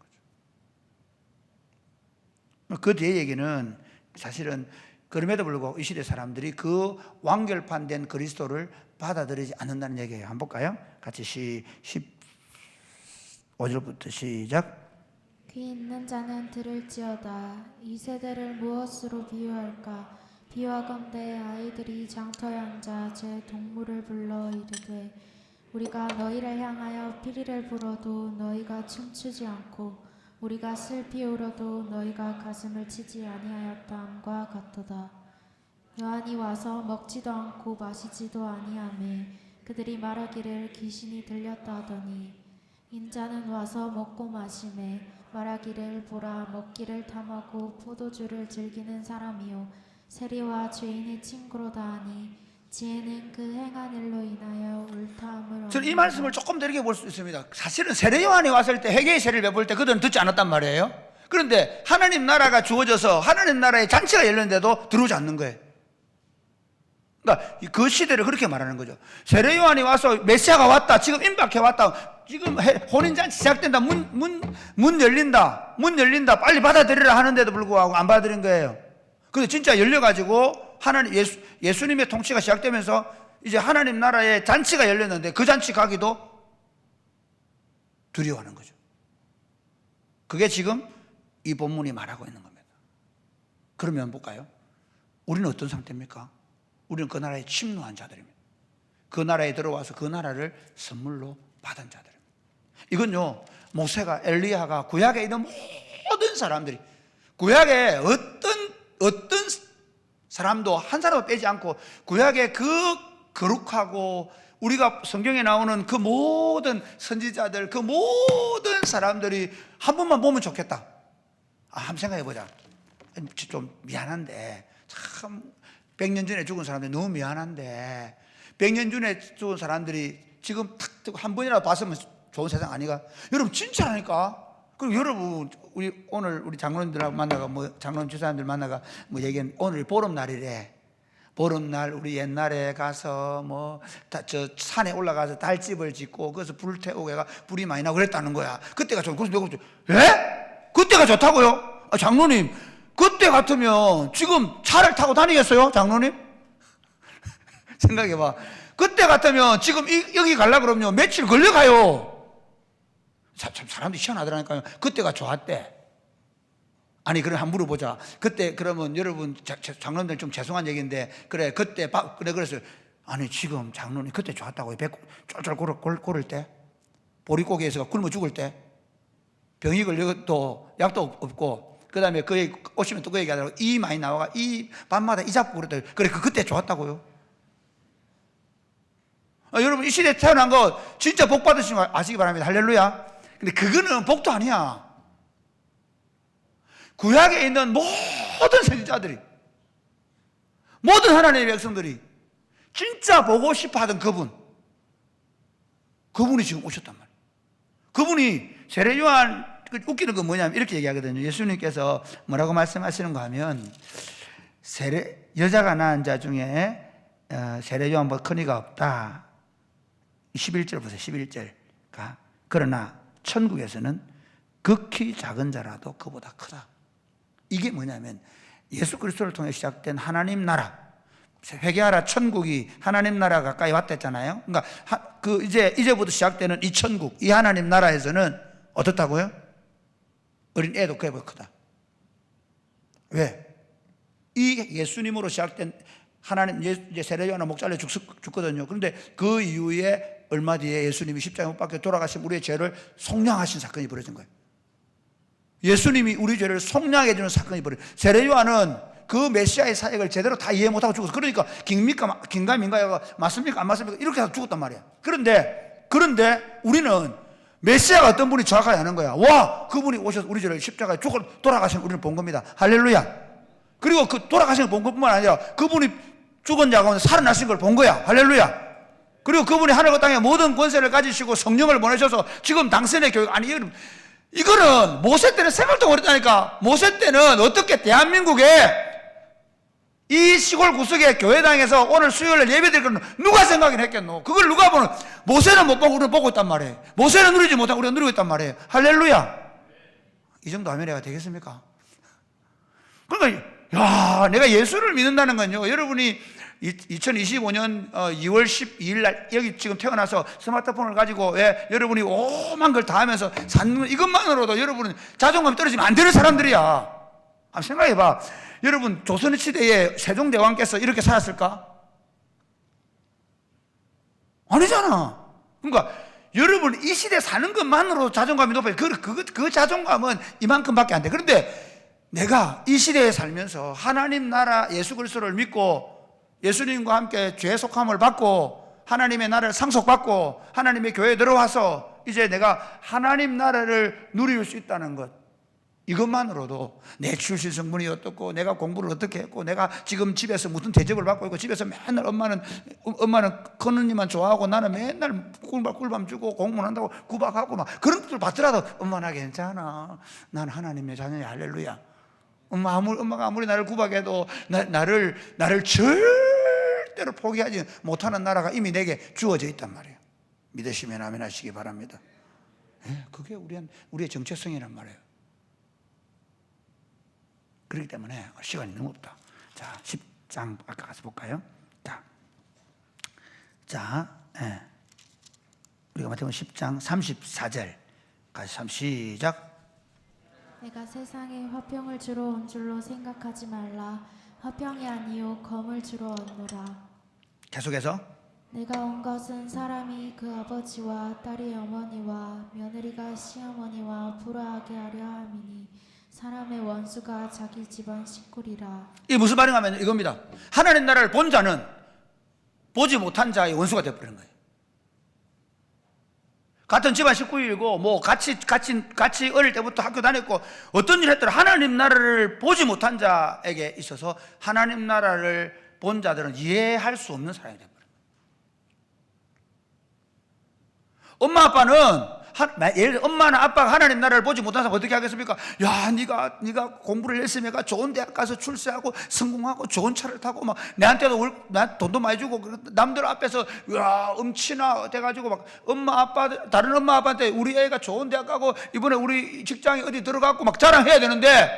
거죠. 그 뒤에 얘기는 사실은 그럼에도 불구하고 이 시대 사람들이 그 완결판된 그리스도를 받아들이지 않는다는 얘기예요. 한번 볼까요? 같이 15절부터 시작. 귀 있는 자는 들을지어다. 이 세대를 무엇으로 비유할까? 비유하건대 아이들이 장터에 앉아 제 동물을 불러 이르되 우리가 너희를 향하여 피리를 불어도 너희가 춤추지 않고 우리가 슬피 울어도 너희가 가슴을 치지 아니하였다함과 같도다. 요한이 와서 먹지도 않고 마시지도 아니하매 그들이 말하기를 귀신이 들렸다 하더니 인자는 와서 먹고 마시매 말하기를 보라 먹기를 탐하고 포도주를 즐기는 사람이요 세리와 죄인의 친구로다 하니 지혜는 그 행한 일로 인하여 옳다함을. 저는 이 말씀을 조금 더 이렇게 볼 수 있습니다. 사실은 세례 요한이 왔을 때 회개의 세례를 베풀 때 그들은 듣지 않았단 말이에요. 그런데 하나님 나라가 주어져서 하나님 나라의 잔치가 열렸는데도 들어오지 않는 거예요. 그러니까 그 시대를 그렇게 말하는 거죠. 세례 요한이 와서 메시아가 왔다, 지금 임박해 왔다, 지금 혼인잔치 시작된다, 문 열린다, 빨리 받아들이라 하는데도 불구하고 안 받아들인 거예요. 근데 진짜 열려가지고 하나님 예수님의 통치가 시작되면서 이제 하나님 나라의 잔치가 열렸는데 그 잔치 가기도 두려워하는 거죠. 그게 지금 이 본문이 말하고 있는 겁니다. 그러면 볼까요? 우리는 어떤 상태입니까? 우리는 그 나라에 침노한 자들입니다. 그 나라에 들어와서 그 나라를 선물로 받은 자들입니다. 이건요, 모세가, 엘리야가, 구약에 있는 모든 사람들이, 구약에 어떤 사람도 한 사람도 빼지 않고 구약의 그 거룩하고 우리가 성경에 나오는 그 모든 선지자들, 그 모든 사람들이 한 번만 보면 좋겠다. 한번 생각해 보자. 좀 미안한데, 참 100년 전에 죽은 사람들이 너무 미안한데 100년 전에 죽은 사람들이 지금 탁 한 번이라도 봤으면 좋은 세상 아니가? 여러분 진짜라니까. 그리고 여러분 오늘 우리 장로님들하고 만나가 장로님 주사님들 만나가 얘기한 오늘 보름날이래. 보름날 우리 옛날에 가서 저 산에 올라가서 달집을 짓고 거기서 불 태우고 해가 불이 많이 나고 그랬다는 거야. 그때가 좋은. 그래서 내가 예? 그때가 좋다고요? 장로님 그때 같으면 지금 차를 타고 다니겠어요? 장로님? 생각해봐. 그때 같으면 지금 여기 가려고 그러면 며칠 걸려가요. 참 사람들이 희한하더라니까요. 그때가 좋았대. 아니 그럼 한번 물어보자. 그때 그러면 여러분 장로님들 좀 죄송한 얘기인데 그래 그때 그래 그래서 아니 지금 장로님 그때 좋았다고요. 배 쫄쫄 고를 때 보릿고개에서 굶어 죽을 때 병이 걸려 또 약도 없고 그다음에 그 오시면 또 그 얘기하더라고. 이 많이 나와가 이 밤마다 이 잡고 그랬더니 그래 그때 좋았다고요. 여러분 이 시대에 태어난 거 진짜 복 받으신 거 아시기 바랍니다. 할렐루야. 근데 그거는 복도 아니야. 구약에 있는 모든 선지자들이 모든 하나님의 백성들이 진짜 보고 싶어 하던 그분이 지금 오셨단 말이에요. 그분이 세례 요한 웃기는 건 뭐냐면 이렇게 얘기하거든요. 예수님께서 뭐라고 말씀하시는가 하면 여자가 낳은 자 중에 세례 요한보다 큰 이가 없다. 11절 보세요. 11절가 그러나 천국에서는 극히 작은 자라도 그보다 크다. 이게 뭐냐면 예수 그리스도를 통해 시작된 하나님 나라, 회개하라 천국이 하나님 나라 가까이 왔다 했잖아요. 그러니까 이제부터 시작되는 이 천국, 이 하나님 나라에서는 어떻다고요? 어린 애도 그보다 크다. 왜? 이 예수님으로 시작된 하나님, 이제 세례 요한은 목 잘려 죽거든요. 그런데 그 이후에 얼마 뒤에 예수님이 십자가에 못 박혀 돌아가신 우리의 죄를 속량하신 사건이 벌어진 거예요. 예수님이 우리 죄를 속량해 주는 사건이 벌어진 거예요. 세례 요한은 그 메시아의 사역을 제대로 다 이해 못하고 죽었어. 그러니까 긴가민가가 맞습니까 안 맞습니까 이렇게 해서 죽었단 말이야. 그런데 우리는 메시아가 어떤 분이 정확하게 아는 거야. 와, 그분이 오셔서 우리 죄를 십자가에 죽어 돌아가신 우리를 본 겁니다. 할렐루야. 그리고 그 돌아가신 걸 본 것뿐만 아니라 그분이 죽은 자 가운데 살아나신 걸 본 거야. 할렐루야. 그리고 그분이 하늘과 땅에 모든 권세를 가지시고 성령을 보내셔서 지금 당신의 교육, 아니 이거는 모세 때는 생각도 못했다니까. 모세 때는 어떻게 대한민국에 이 시골 구석에 교회당에서 오늘 수요일에 예배드릴 건 누가 생각을 했겠노? 그걸 누가 보는? 모세는 못 보고 우리는 보고 있단 말이에요. 모세는 누리지 못하고 우리가 누리고 있단 말이에요. 할렐루야. 이 정도 하면 내가 되겠습니까? 그러니까 내가 예수를 믿는다는 건요, 여러분이 2025년 2월 12일 날 여기 지금 태어나서 스마트폰을 가지고 여러분이 오만 걸 다 하면서 사는 이것만으로도 여러분은 자존감이 떨어지면 안 되는 사람들이야. 한번 생각해봐. 여러분 조선의 시대에 세종대왕께서 이렇게 살았을까? 아니잖아. 그러니까 여러분 이 시대에 사는 것만으로 자존감이 높아요. 그 자존감은 이만큼밖에 안 돼. 그런데 내가 이 시대에 살면서 하나님 나라 예수 그리스도를 믿고 예수님과 함께 죄 속함을 받고 하나님의 나라를 상속받고 하나님의 교회에 들어와서 이제 내가 하나님 나라를 누릴 수 있다는 것, 이것만으로도 내 출신 성분이 어떻고 내가 공부를 어떻게 했고 내가 지금 집에서 무슨 대접을 받고 있고 집에서 맨날 엄마는 큰 언니만 좋아하고 나는 맨날 꿀밤 주고 공부한다고 구박하고 막 그런 것들 받더라도 엄마 나 괜찮아, 난 하나님의 자녀야. 할렐루야. 엄마가 아무리 나를 구박해도 나를 절대로 포기하지 못하는 나라가 이미 내게 주어져 있단 말이에요. 믿으시면 아멘 하시기 바랍니다. 그게 우리의 정체성이란 말이에요. 그렇기 때문에 시간이 너무 없다. 자, 10장 아까 가서 볼까요? 우리가 마태복음 10장 34절까지 시작. 내가 세상에 화평을 주러 온 줄로 생각하지 말라. 화평이 아니요 검을 주러 왔노라. 계속해서 내가 온 것은 사람이 그 아버지와 딸이 어머니와 며느리가 시어머니와 불화하게 하려 함이니 사람의 원수가 자기 집안 식구리라. 이게 무슨 말인가 하면 이겁니다. 하나님 나라를 본 자는 보지 못한 자의 원수가 되어버리는 거예요. 같은 집안 식구이고 뭐 같이 어릴 때부터 학교 다녔고 어떤 일을 했더라 하나님 나라를 보지 못한 자에게 있어서 하나님 나라를 본 자들은 이해할 수 없는 사람이 되어버려요. 엄마 아빠는 예를 들어 엄마나 아빠가 하나님 나라를 보지 못한 사람 어떻게 하겠습니까? 야, 네가 공부를 열심히 해가 좋은 대학 가서 출세하고 성공하고 좋은 차를 타고 막 내한테도 돈도 많이 주고 남들 앞에서 야 음치나 돼가지고 막 다른 엄마 아빠한테 우리 애가 좋은 대학 가고 이번에 우리 직장에 어디 들어갔고 막 자랑해야 되는데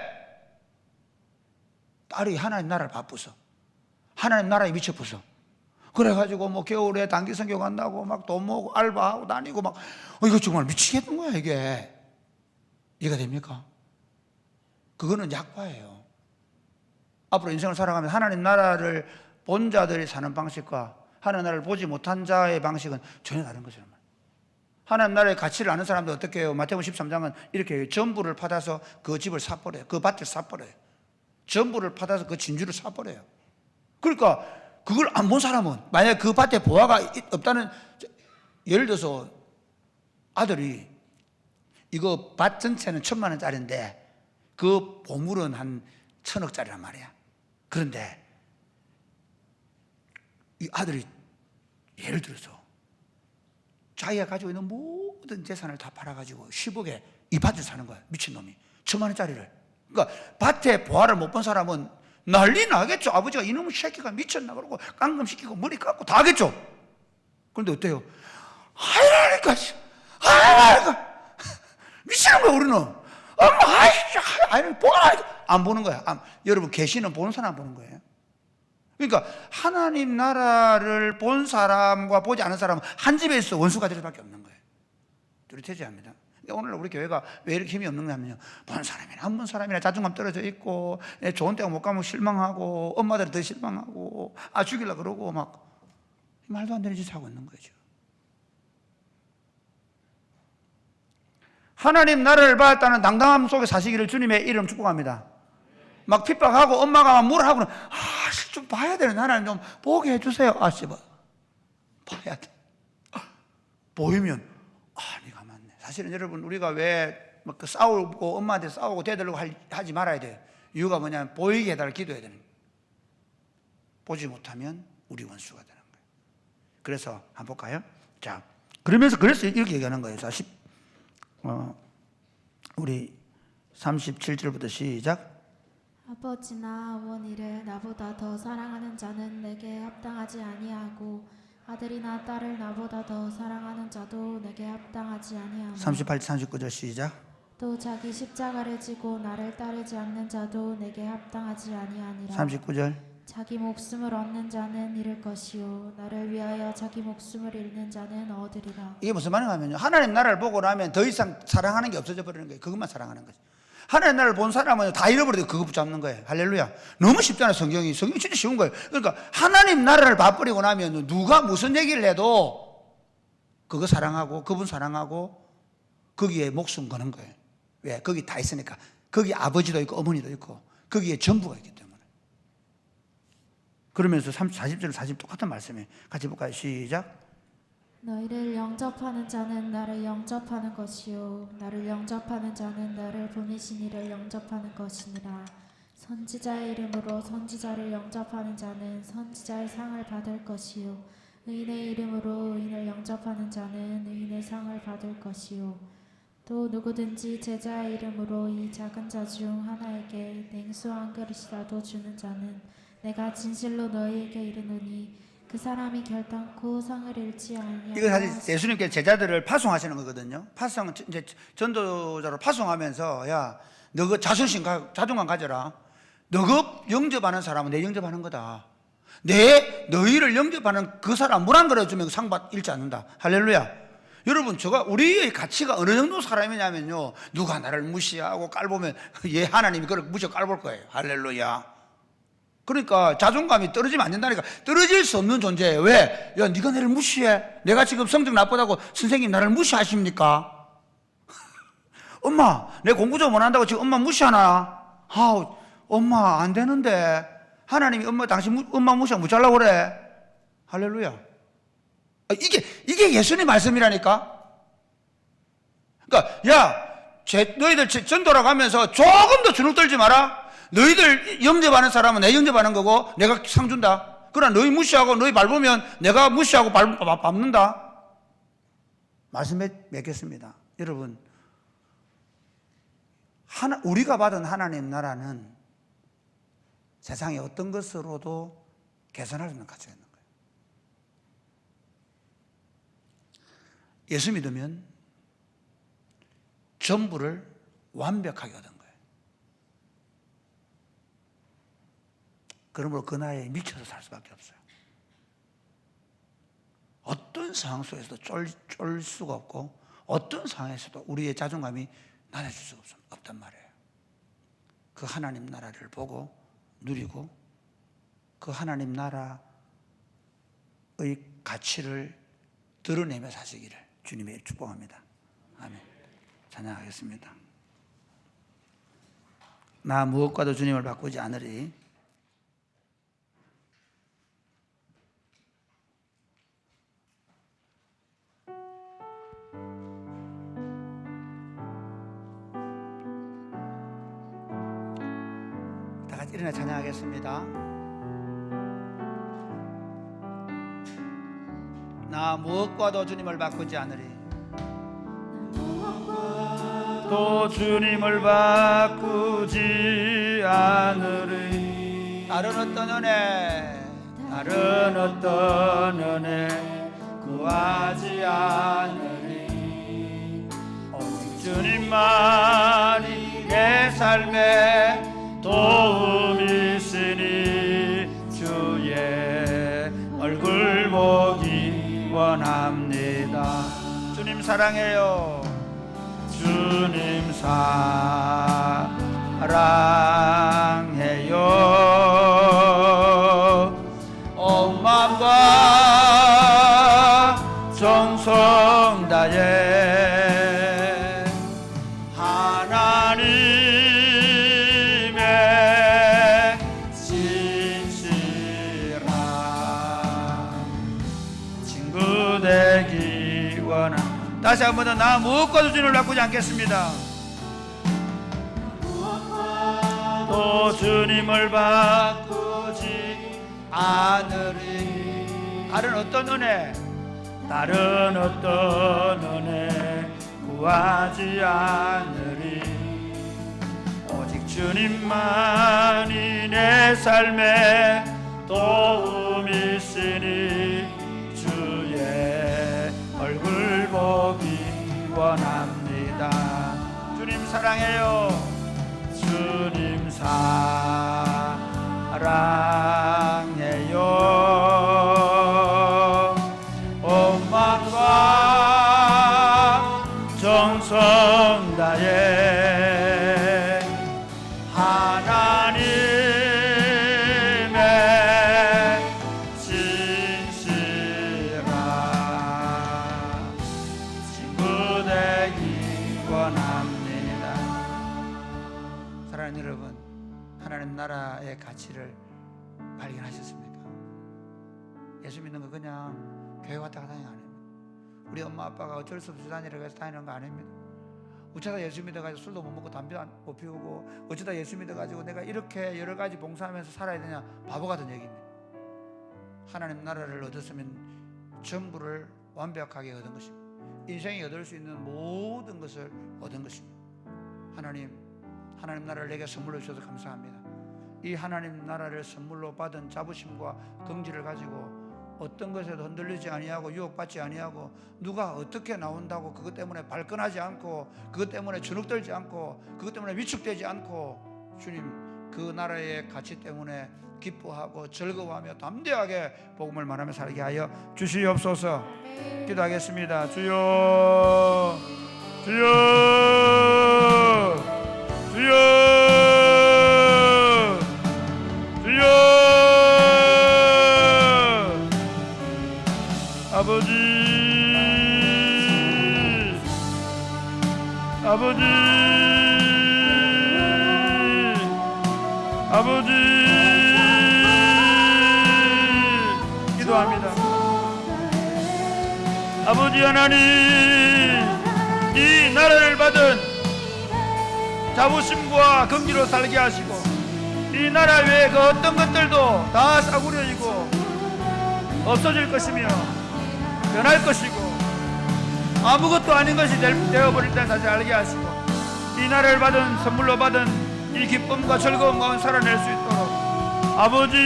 딸이 하나님 나라를 바쁘서 하나님 나라에 미쳐부서 그래가지고 뭐 겨울에 단기 선교 간다고 막 돈 모으고 알바하고 다니고 막 이거 정말 미치겠는 거야. 이게 이해가 됩니까? 그거는 약과예요. 앞으로 인생을 살아가면서 하나님 나라를 본 자들이 사는 방식과 하나님 나라를 보지 못한 자의 방식은 전혀 다른 거죠. 하나님 나라의 가치를 아는 사람들 어떻게 해요? 마태복음 13장은 이렇게 해요. 전부를 받아서 그 집을 사버려요. 그 밭을 사버려요. 전부를 받아서 그 진주를 사버려요. 그러니까 그걸 안 본 사람은 만약에 그 밭에 보화가 없다는, 예를 들어서 아들이 이거 밭 전체는 1,000만 원짜리인데 그 보물은 한 1,000억짜리란 말이야. 그런데 이 아들이 예를 들어서 자기가 가지고 있는 모든 재산을 다 팔아가지고 10억에 이 밭을 사는 거야. 미친놈이 1,000만 원짜리를. 그러니까 밭에 보화를 못 본 사람은 난리 나겠죠. 아버지가 이놈의 새끼가 미쳤나 그러고 깡금시키고 머리 깎고 다 하겠죠. 그런데 어때요? 하이라니까 미치는 거야. 우리는 엄마 하이라니까 보라니까 안 보는 거야. 여러분 계시는 보는 사람 보는 거예요. 그러니까 하나님 나라를 본 사람과 보지 않은 사람은 한 집에 있어 원수가 될 수밖에 없는 거예요. 뚜렷해져야 합니다. 오늘 우리 교회가 왜 이렇게 힘이 없는 거냐면요, 본 사람이나 안 본 사람이나 자존감 떨어져 있고 좋은 데가 못 가면 실망하고 엄마들은 더 실망하고 죽이려고 그러고 막 말도 안 되는 짓을 하고 있는 거죠. 하나님 나라를 받았다는 당당함 속에 사시기를 주님의 이름 축복합니다. 막 핍박하고 엄마가 막 뭐라 하고는 좀 봐야 되는, 하나님 좀 보게 해주세요. 봐야 돼. 보이면 네가 맞네. 사실은 여러분 우리가 왜 막 싸우고 엄마한테 싸우고 대들고 하지 말아야 돼요. 이유가 뭐냐면 보이게 해달라 기도해야 되는 거예요. 보지 못하면 우리 원수가 되는 거예요. 그래서 한번 볼까요? 자, 그래서 이렇게 얘기하는 거예요. 자, 우리 37절부터 시작. 아버지나 어머니를 나보다 더 사랑하는 자는 내게 합당하지 아니하고 아들이나 딸을 나보다 더 사랑하는 자도 내게 합당하지 아니하며 38, 39절 시작. 또 자기 십자가를 지고 나를 따르지 않는 자도 내게 합당하지 아니하니라. 39절. 자기 목숨을 얻는 자는 잃을 것이요 나를 위하여 자기 목숨을 잃는 자는 얻으리라. 이게 무슨 말이냐면요, 하나님 나라를 보고 나면 더 이상 사랑하는 게 없어져 버리는 거예요. 그것만 사랑하는 거죠. 하나님 나라를 본 사람은 다 잃어버려도 그거 붙잡는 거예요. 할렐루야. 너무 쉽잖아요. 성경이 진짜 쉬운 거예요. 그러니까 하나님 나라를 봐버리고 나면 누가 무슨 얘기를 해도 그거 사랑하고 그분 사랑하고 거기에 목숨 거는 거예요. 왜? 거기 다 있으니까. 거기 아버지도 있고 어머니도 있고 거기에 전부가 있기 때문에. 그러면서 40절 40 똑같은 말씀이에요. 같이 볼까요? 시작. 너희를 영접하는 자는 나를 영접하는 것이요 나를 영접하는 자는 나를 보내신 이를 영접하는 것이니라. 선지자의 이름으로 선지자를 영접하는 자는 선지자의 상을 받을 것이요 의인의 이름으로 의인을 영접하는 자는 의인의 상을 받을 것이요 또 누구든지 제자의 이름으로 이 작은 자 중 하나에게 냉수 한 그릇이라도 주는 자는 내가 진실로 너희에게 이르노니 그 사람이 결단코 상을 잃지 아니하리라. 이거 사실 예수님께서 제자들을 파송하시는 거거든요. 이제 전도자로 파송하면서 너 그 자존감 가져라. 너가 영접하는 사람은 내 영접하는 거다. 너희를 영접하는 그 사람 물 한 그릇 주면 상 잃지 않는다. 할렐루야. 여러분, 우리의 가치가 어느 정도 사람이냐면요, 누가 나를 무시하고 깔보면 얘 하나님이 그렇게 무시하고 깔볼 거예요. 할렐루야. 그러니까 자존감이 떨어지면 안 된다니까. 떨어질 수 없는 존재예요. 왜? 네가 나를 무시해? 내가 지금 성적 나쁘다고 선생님 나를 무시하십니까? 엄마, 내 공부 좀 못한다고 지금 엄마 무시하나? 엄마 안 되는데 하나님이 당신 엄마 무시하면 못잘라고 그래. 할렐루야. 이게 예수님 말씀이라니까. 그러니까 너희들 전도라고 하면서 조금 더 주눅 들지 마라. 너희들 영접하는 사람은 내 영접하는 거고 내가 상 준다. 그러나 너희 무시하고 너희 밟으면 내가 무시하고 밟는다. 말씀 맺겠습니다. 여러분, 우리가 받은 하나님 나라는 세상의 어떤 것으로도 개선할 수 있는 가치가 있는 거예요. 예수 믿으면 전부를 완벽하게 얻은 거예요. 그러므로 그 나라에 미쳐서 살 수밖에 없어요. 어떤 상황 속에서도 쫄 수가 없고 어떤 상황에서도 우리의 자존감이 낮아질 수가 없단 말이에요. 그 하나님 나라를 보고 누리고 그 하나님 나라의 가치를 드러내며 사시기를 주님의 축복합니다. 아멘. 찬양하겠습니다. 나 무엇과도 주님을 바꾸지 않으리. 다 같이 일어나 찬양하겠습니다. 나 무엇과도 주님을 바꾸지 않으리. 또 주님을 바꾸지 않으리. 다른 어떤 은혜 구하지 않으리. 오직 주님만이 내 삶에 도움이시니 주의 얼굴 보기 원합니다. 주님 사랑해요. 주님 사랑해요. 온 마음과 정성 다해 하나님의 진실한 친구 되기 원합니다. 다시 한 번 더 나 무엇과도 주님을 바꾸지 않겠습니다. 또 주님을 바꾸지 않으리. 다른 어떤 은혜 구하지 않으리. 오직 주님만이 내 삶에 도움이시니 주의 얼굴 보기 원합니다. 주님 사랑해요. 주님 사랑해요. 온 마음과 정성 다해 하나님의 진실한 친구 되기 원합니다. 사랑하는 여러분, 하나님 나라의 가치를 발견하셨습니까? 예수 믿는 거 그냥 교회 왔다 갔다 하는 거 아닙니다. 우리 엄마 아빠가 어쩔 수 없이 다니라고 해서 다니는 거 아닙니다. 어쩌다 예수 믿어가지고 술도 못 먹고 담배 못 피우고 어쩌다 예수 믿어가지고 내가 이렇게 여러 가지 봉사하면서 살아야 되냐, 바보 같은 얘기입니다. 하나님 나라를 얻었으면 전부를 완벽하게 얻은 것입니다. 인생이 얻을 수 있는 모든 것을 얻은 것입니다. 하나님 나라를 내게 선물로 주셔서 감사합니다. 이 하나님 나라를 선물로 받은 자부심과 긍지를 가지고 어떤 것에도 흔들리지 아니하고 유혹받지 아니하고 누가 어떻게 나온다고 그것 때문에 발끈하지 않고 그것 때문에 주눅들지 않고 그것 때문에 위축되지 않고 주님 그 나라의 가치 때문에 기뻐하고 즐거워하며 담대하게 복음을 말하며 살게 하여 주시옵소서. 기도하겠습니다. 주여 주여 주여 주여 아버지 아버지 아버지 기도합니다. 아버지 하나님, 이 나라를 받은 자부심과 긍지로 살게 하시고 이 나라 외에 그 어떤 것들도 다 싸구려지고 없어질 것이며 변할 것이고 아무것도 아닌 것이 되어버릴 때 다시 알게 하시고 이 나라를 받은 선물로 받은 이 기쁨과 즐거움 가운데 살아낼 수 있도록 아버지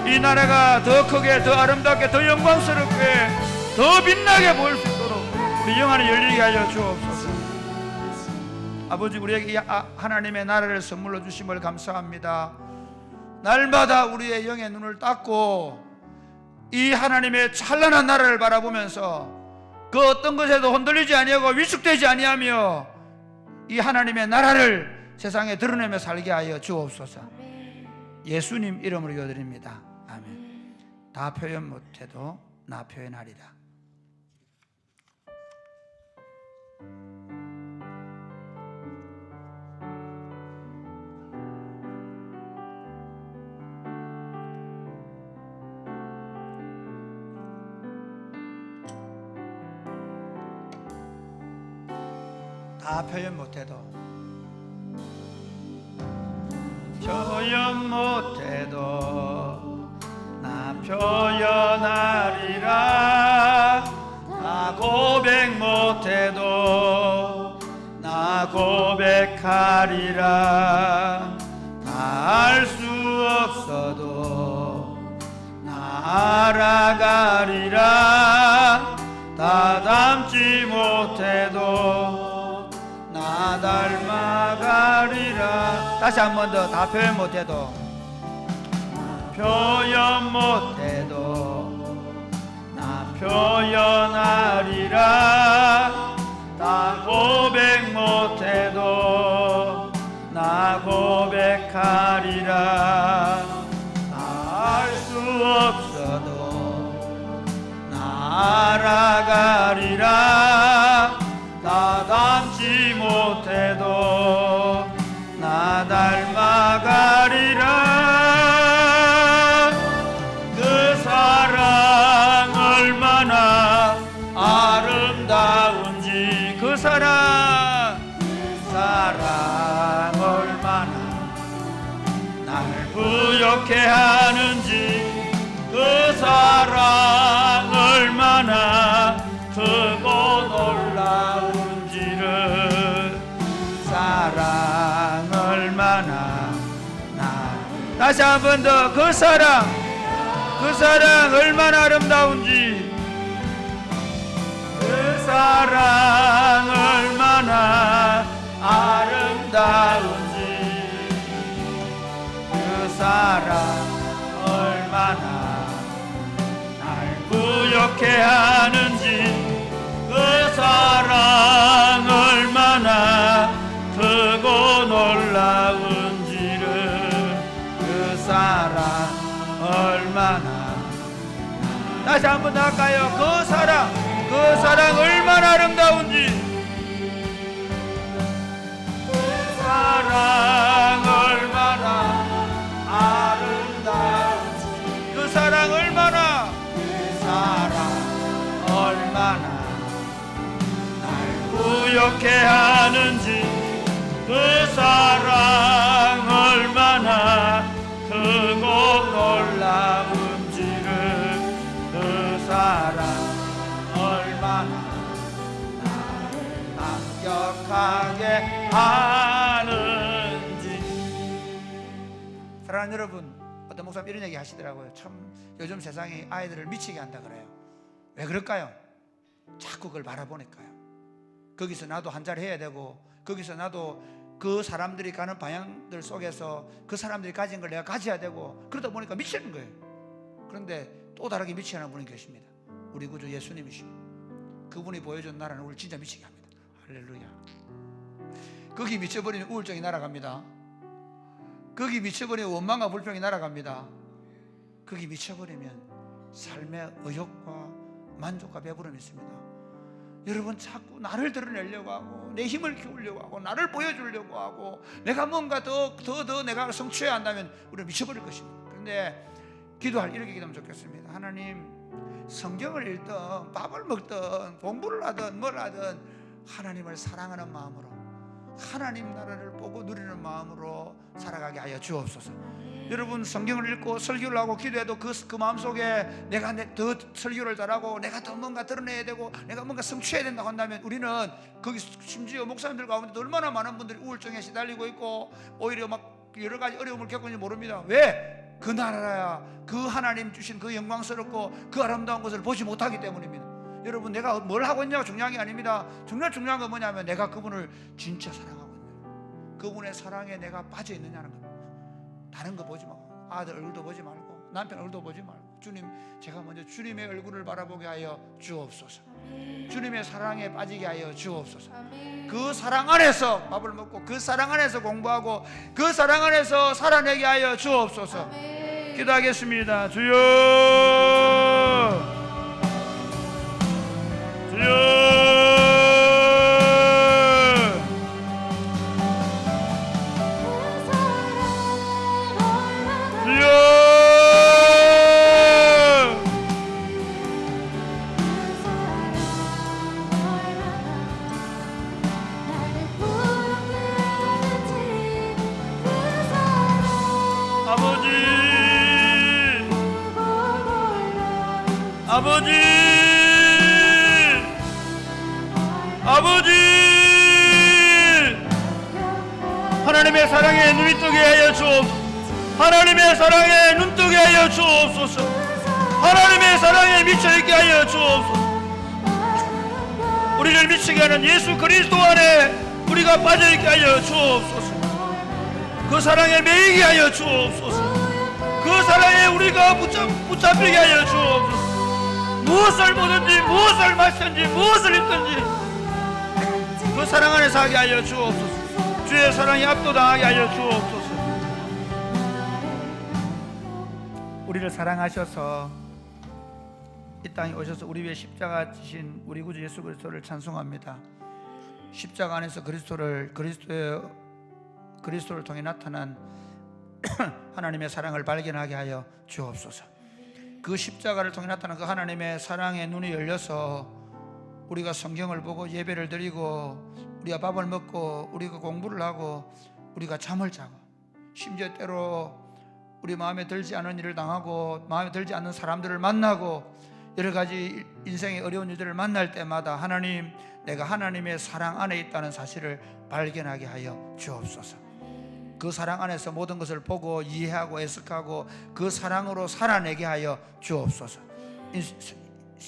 이 나라가 더 크게 더 아름답게 더 영광스럽게 더 빛나게 보일 수 있도록 우리 영안을 열리게 하여 주옵소서. 아버지 우리에게 하나님의 나라를 선물로 주심을 감사합니다. 날마다 우리의 영의 눈을 닫고 이 하나님의 찬란한 나라를 바라보면서 그 어떤 것에도 흔들리지 아니하고 위축되지 아니하며 이 하나님의 나라를 세상에 드러내며 살게 하여 주옵소서. 예수님 이름으로 기도드립니다. 아멘. 다 표현 못해도 나 표현하리라. 다 표현 못해도 나 표현하리라. 나 고백 못해도 나 고백하리라. 다 알 수 없어도 나 알아가리라. 다 담지 못해도 나 닮아가리라. 다시 한 번 더. 다 표현 못해도 나 표현하리라. 다 고백 못해도 나 고백하리라. 다 알 수 없어도 나 알아가리라. 다 담지 못해도 나 닮아가리라. 그 사랑 얼마나 아름다운지, 그 사랑 얼마나 날 부욕해 하는지, 그 사랑 얼마나 크고 놀라운지를, 사랑 얼마나 다시 한 번 더. 그 사랑 얼마나 아름다운지, 그 사랑 얼마나 아름다운지, 그 사랑 얼마나 날 부욕해 하는지, 그 사랑 얼마나 크고 놀라운지를, 그 사랑 얼마나. 다시 한 번 더 할까요? 그 사랑 얼마나 아름다운지, 그 사랑 얼마나 아름다운지, 그 사랑 얼마나 날 부욕해 하는지, 그 사랑 얼마나 크고 놀라운지를, 그 사랑 얼마나 나를 감격하게 하는지. 사랑하는 여러분, 어떤 목사님 이런 얘기 하시더라고요. 참 요즘 세상이 아이들을 미치게 한다 그래요. 왜 그럴까요? 자꾸 그걸 바라보니까요. 거기서 나도 한자리 해야 되고, 거기서 나도 그 사람들이 가는 방향들 속에서 그 사람들이 가진 걸 내가 가져야 되고, 그러다 보니까 미치는 거예요. 그런데 또 다르게 미치게 하는 분이 계십니다. 우리 구주 예수님이십니다. 그분이 보여준 나라는 우리를 진짜 미치게 합니다. 할렐루야. 거기 미쳐버리면 우울증이 날아갑니다. 거기 미쳐버리면 원망과 불평이 날아갑니다. 거기 미쳐버리면 삶의 의욕과 만족과 배부름이 있습니다. 여러분, 자꾸 나를 드러내려고 하고 내 힘을 키우려고 하고 나를 보여주려고 하고 내가 뭔가 더 내가 성취해야 한다면 우리는 미쳐버릴 것입니다. 그런데 이렇게 기도하면 좋겠습니다. 하나님, 성경을 읽든 밥을 먹든 공부를 하든 뭘 하든 하나님을 사랑하는 마음으로, 하나님 나라를 보고 누리는 마음으로 살아가게 하여 주옵소서. 여러분, 성경을 읽고 설교를 하고 기도해도 그 마음속에 내가 더 설교를 잘하고 내가 더 뭔가 드러내야 되고 내가 뭔가 성취해야 된다고 한다면, 우리는 거기 심지어 목사님들 가운데도 얼마나 많은 분들이 우울증에 시달리고 있고 오히려 막 여러 가지 어려움을 겪고 있는지 모릅니다. 왜? 그 나라야, 그 하나님 주신 그 영광스럽고 그 아름다운 것을 보지 못하기 때문입니다. 여러분, 내가 뭘 하고 있냐가 중요한 게 아닙니다. 정말 중요한 건 뭐냐면 내가 그분을 진짜 사랑하고 있느냐, 그분의 사랑에 내가 빠져 있느냐는 겁니다. 다른 거 보지 말고, 아들 얼굴도 보지 말고 남편 얼굴도 보지 말고 주님, 제가 먼저 주님의 얼굴을 바라보게 하여 주옵소서. 주님의 사랑에 빠지게 하여 주옵소서. 그 사랑 안에서 밥을 먹고 그 사랑 안에서 공부하고 그 사랑 안에서 살아내게 하여 주옵소서. 기도하겠습니다. 주여, 주여, 아버지, 아버지, 하나님의 사랑에 눈이 뜨게 하여 주옵소서. 하나님의 사랑에 눈 뜨게 하여 주옵소서. 하나님의 사랑에 미쳐있게 하여 주옵소서. 우리를 미치게 하는 예수 그리스도 안에 우리가 빠져있게 하여 주옵소서. 그 사랑에 매이게 하여 주옵소서. 그 사랑에 우리가 붙잡히게 하여 주옵소서. 무엇을 보든지 무엇을 마시든지 무엇을 입든지 그 사랑 안에 살게 하여 주옵소서. 주의 사랑이 압도당하게 하여 주옵소서. 우리를 사랑하셔서 이 땅에 오셔서 우리 위해 십자가 지신 우리 구주 예수 그리스도를 찬송합니다. 십자가 안에서 그리스도를 통해 나타난 하나님의 사랑을 발견하게 하여 주옵소서. 그 십자가를 통해 나타난 그 하나님의 사랑의 눈이 열려서 우리가 성경을 보고 예배를 드리고 우리가 밥을 먹고 우리가 공부를 하고 우리가 잠을 자고 심지어 때로 우리 마음에 들지 않은 일을 당하고 마음에 들지 않는 사람들을 만나고 여러 가지 인생의 어려운 일들을 만날 때마다 하나님, 내가 하나님의 사랑 안에 있다는 사실을 발견하게 하여 주옵소서. 그 사랑 안에서 모든 것을 보고 이해하고 해석하고 그 사랑으로 살아내게 하여 주옵소서.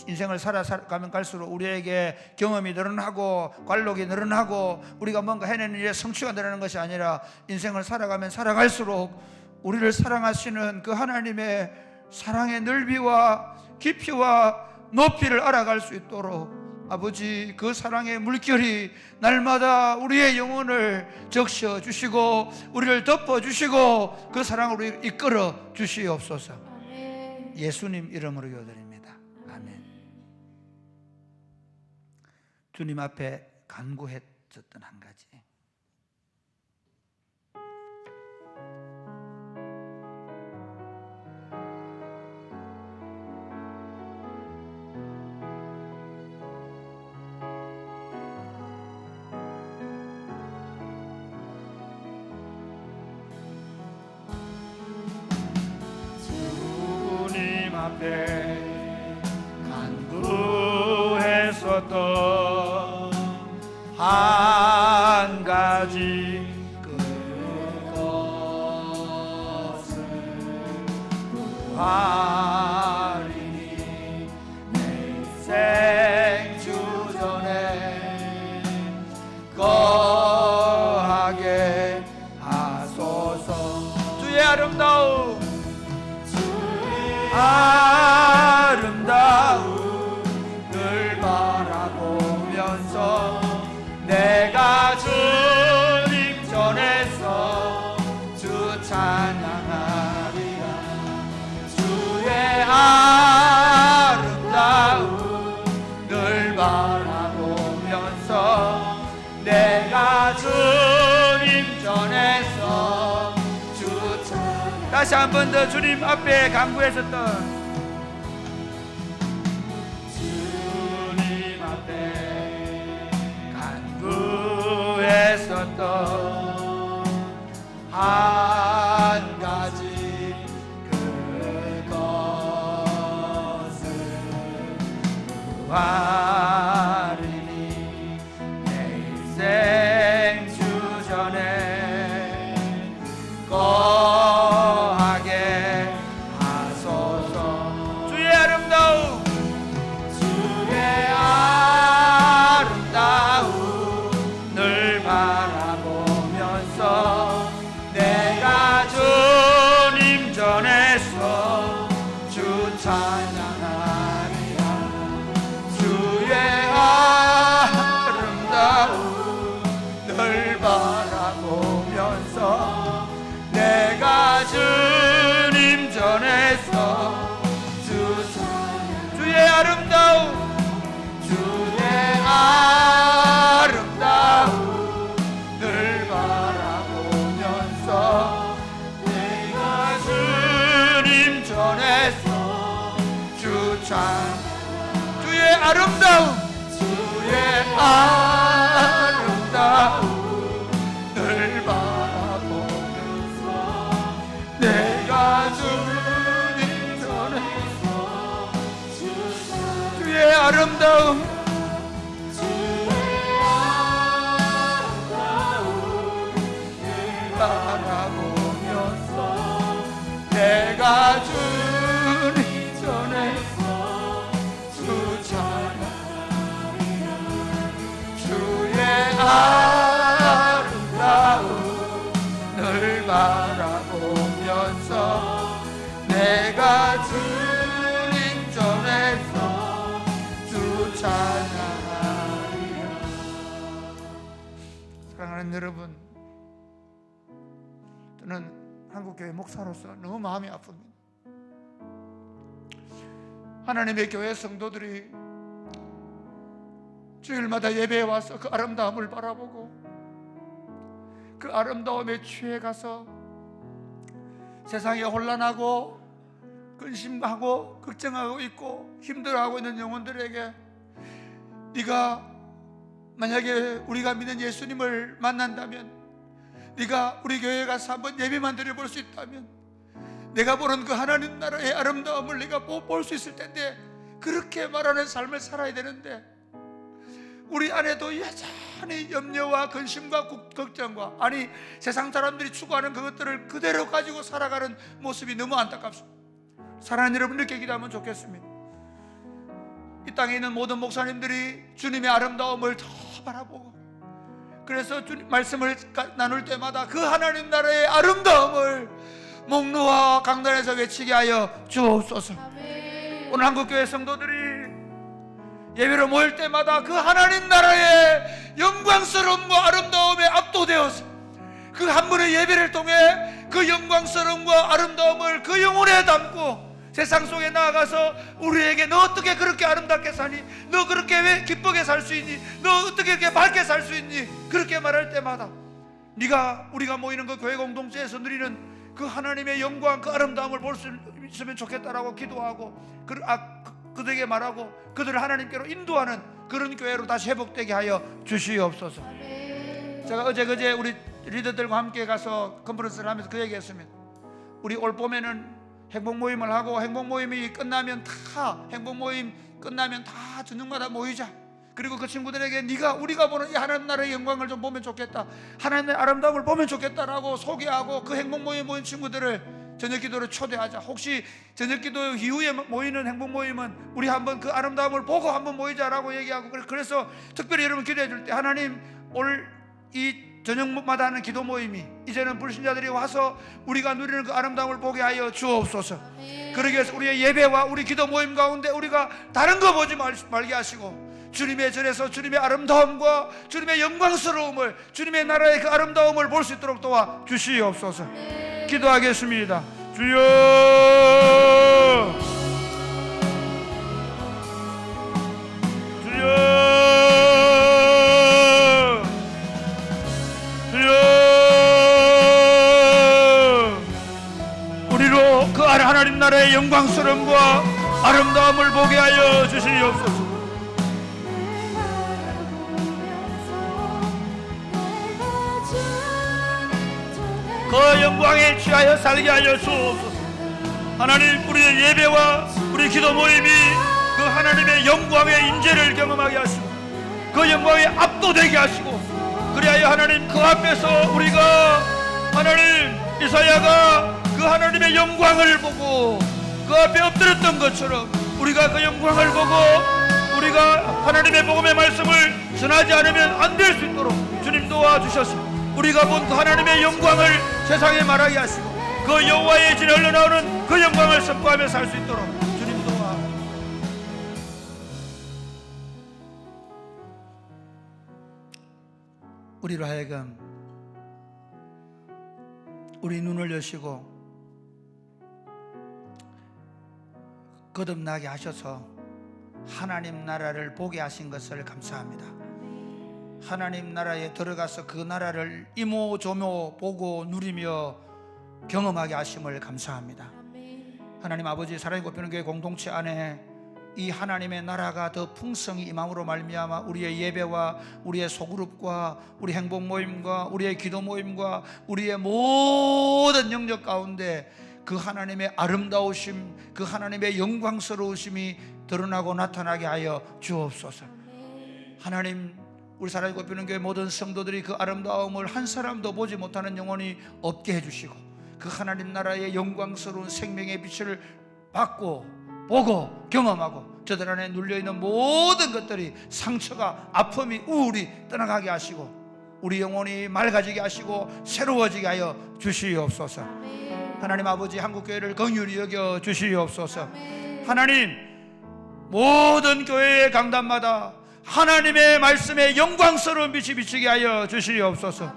인생을 살아가면 갈수록 우리에게 경험이 늘어나고 관록이 늘어나고 우리가 뭔가 해내는 일에 성취가 늘어나는 것이 아니라 인생을 살아가면 살아갈수록 우리를 사랑하시는 그 하나님의 사랑의 넓이와 깊이와 높이를 알아갈 수 있도록 아버지, 그 사랑의 물결이 날마다 우리의 영혼을 적셔 주시고 우리를 덮어 주시고 그 사랑으로 이끌어 주시옵소서. 아멘. 예수님 이름으로 기도드립니다. 아멘. 주님 앞에 간구했었던 한 가지, 앞에 간구했었던 한 가지 그것을 구하리니 내 인생 주전에 거하게 하소서. 주의 아름다움 아름다움을 바라보면서 내가 주님 전에서 주 찬양하리라. 주의 아름다움을 바라보면서 내가 주님 전에서 주 찬양. 다시 한 번 더 주님 앞에 간구했었던 했었던 한 가지 그것을 구하리니 내 인생 주전에 거하게 하소서. 주의 아름다움, 주의 아름다움을 바라보면서 내가 주님 전에서 주 찬 주의 아름다움 늘 바라보면서 내가 주님 전에 주의 아름다움 바라보면서 내가 주님 전에 주 찬양하리라 주의 아름다움을 바라보면서 내가 주님 전에서 주 찬양하리라. 사랑하는 여러분, 저는 한국교회 목사로서 너무 마음이 아픕니다. 하나님의 교회 성도들이 주일마다 예배에 와서 그 아름다움을 바라보고 그 아름다움에 취해 가서 세상에 혼란하고 근심하고 걱정하고 있고 힘들어하고 있는 영혼들에게 네가 만약에 우리가 믿는 예수님을 만난다면, 네가 우리 교회에 가서 한번 예배만 드려볼 수 있다면 내가 보는 그 하나님 나라의 아름다움을 네가 볼 수 있을 텐데, 그렇게 말하는 삶을 살아야 되는데 우리 안에도 여전히 염려와 근심과 걱정과, 아니 세상 사람들이 추구하는 그것들을 그대로 가지고 살아가는 모습이 너무 안타깝습니다. 사랑하는 여러분, 이렇게 기도하면 좋겠습니다. 이 땅에 있는 모든 목사님들이 주님의 아름다움을 더 바라보고, 그래서 주님 말씀을 나눌 때마다 그 하나님 나라의 아름다움을 목 놓아 강단에서 외치게 하여 주옵소서. 오늘 한국교회 성도들이 예배로 모일 때마다 그 하나님 나라의 영광스러움과 아름다움에 압도되어서 그 한 분의 예배를 통해 그 영광스러움과 아름다움을 그 영혼에 담고 세상 속에 나아가서 우리에게 너 어떻게 그렇게 아름답게 사니? 너 그렇게 왜 기쁘게 살 수 있니? 너 어떻게 그렇게 밝게 살 수 있니? 그렇게 말할 때마다 우리가 모이는 그 교회 공동체에서 누리는 그 하나님의 영광, 그 아름다움을 볼 수 있으면 좋겠다라고 기도하고 그들에게 말하고 그들을 하나님께로 인도하는 그런 교회로 다시 회복되게 하여 주시옵소서. 제가 어제 우리 리더들과 함께 가서 컨퍼런스를 하면서 그 얘기했습니다. 우리 올 봄에는 행복 모임을 하고 행복 모임이 끝나면 다 저녁마다 모이자. 그리고 그 친구들에게 우리가 보는 이 하나님 나라의 영광을 좀 보면 좋겠다, 하나님의 아름다움을 보면 좋겠다라고 소개하고 그 행복 모임 모인 친구들을 저녁 기도를 초대하자. 혹시 저녁 기도 이후에 모이는 행복 모임은 우리 한번 그 아름다움을 보고 한번 모이자라고 얘기하고, 그래서 특별히 여러분 기도해 줄 때 하나님 올 이 저녁마다 하는 기도 모임이 이제는 불신자들이 와서 우리가 누리는 그 아름다움을 보게 하여 주옵소서. 그러기 위해서 우리의 예배와 우리 기도 모임 가운데 우리가 다른 거 보지 말게 하시고 주님의 전에서 주님의 아름다움과 주님의 영광스러움을, 주님의 나라의 그 아름다움을 볼 수 있도록 도와 주시옵소서. 기도하겠습니다. 주여, 주여, 우리로 그 하나님 나라의 영광스러움과 아름다움을 보게 하여 주시옵소서. 그 영광에 취하여 살게 하여 주옵소서. 하나님, 우리의 예배와 우리 기도 모임이 그 하나님의 영광의 인재를 경험하게 하시고 그 영광에 압도되게 하시고, 그리하여 하나님 그 앞에서 우리가 하나님 이사야가 그 하나님의 영광을 보고 그 앞에 엎드렸던 것처럼 우리가 그 영광을 보고 우리가 하나님의 복음의 말씀을 전하지 않으면 안 될 수 있도록 주님 도와주셔서 우리가 본 그 하나님의 영광을 세상에 말하게 하시고 그 여호와의 진에 흘러나오는 그 영광을 선포하며 살 수 있도록 주님 도와. 우리로 하여금 우리 눈을 여시고 거듭나게 하셔서 하나님 나라를 보게 하신 것을 감사합니다. 하나님 나라에 들어가서 그 나라를 이모저모 보고 누리며 경험하게 하심을 감사합니다. 하나님 아버지, 사랑이 곱히는 교회 공동체 안에 이 하나님의 나라가 더 풍성히 임함으로 말미암아 우리의 예배와 우리의 소그룹과 우리 행복 모임과 우리의 기도 모임과 우리의 모든 영역 가운데 그 하나님의 아름다우심, 그 하나님의 영광스러우심이 드러나고 나타나게 하여 주옵소서. 하나님, 우리 사랑의 꽃피는 교회 모든 성도들이 그 아름다움을 한 사람도 보지 못하는 영혼이 없게 해주시고 그 하나님 나라의 영광스러운 생명의 빛을 받고 보고 경험하고 저들 안에 눌려있는 모든 것들이 상처가 아픔이 우울이 떠나가게 하시고 우리 영혼이 맑아지게 하시고 새로워지게 하여 주시옵소서. 하나님 아버지, 한국교회를 긍휼히 여겨 주시옵소서. 하나님, 모든 교회의 강단마다 하나님의 말씀에 영광스러운 빛이 비치게 하여 주시옵소서.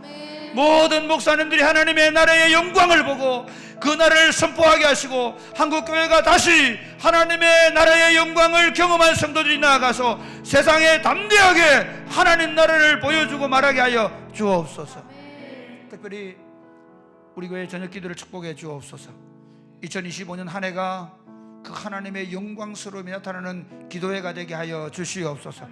모든 목사님들이 하나님의 나라의 영광을 보고 그 나라를 선포하게 하시고 한국교회가 다시 하나님의 나라의 영광을 경험한 성도들이 나아가서 세상에 담대하게 하나님 나라를 보여주고 말하게 하여 주옵소서. 특별히 우리 교회 저녁 기도를 축복해 주옵소서. 2025년 한 해가 그 하나님의 영광스러움이 나타나는 기도회가 되게 하여 주시옵소서.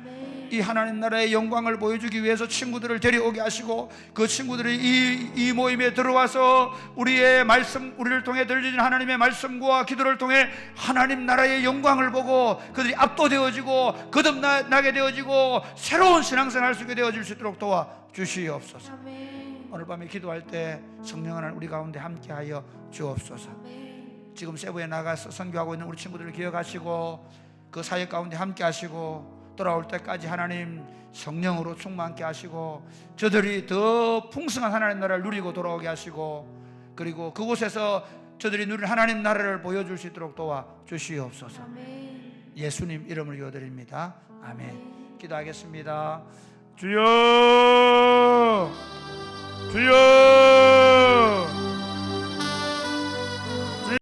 이 하나님 나라의 영광을 보여주기 위해서 친구들을 데려오게 하시고 그 친구들이 이 모임에 들어와서 우리의 말씀, 우리를 통해 들려진 하나님의 말씀과 기도를 통해 하나님 나라의 영광을 보고 그들이 압도되어지고 거듭나게 되어지고 새로운 신앙생활 할 수 있게 되어질 수 있도록 도와주시옵소서. 오늘 밤에 기도할 때 성령 하나님 우리 가운데 함께하여 주옵소서. 지금 세부에 나가서 선교하고 있는 우리 친구들을 기억하시고 그 사역 가운데 함께하시고 돌아올 때까지 하나님 성령으로 충만케 하시고 저들이 더 풍성한 하나님 나라를 누리고 돌아오게 하시고 그리고 그곳에서 저들이 누릴 하나님 나라를 보여줄 수 있도록 도와주시옵소서. 예수님 이름을 기도드립니다. 아멘. 기도하겠습니다. 주여, 주여.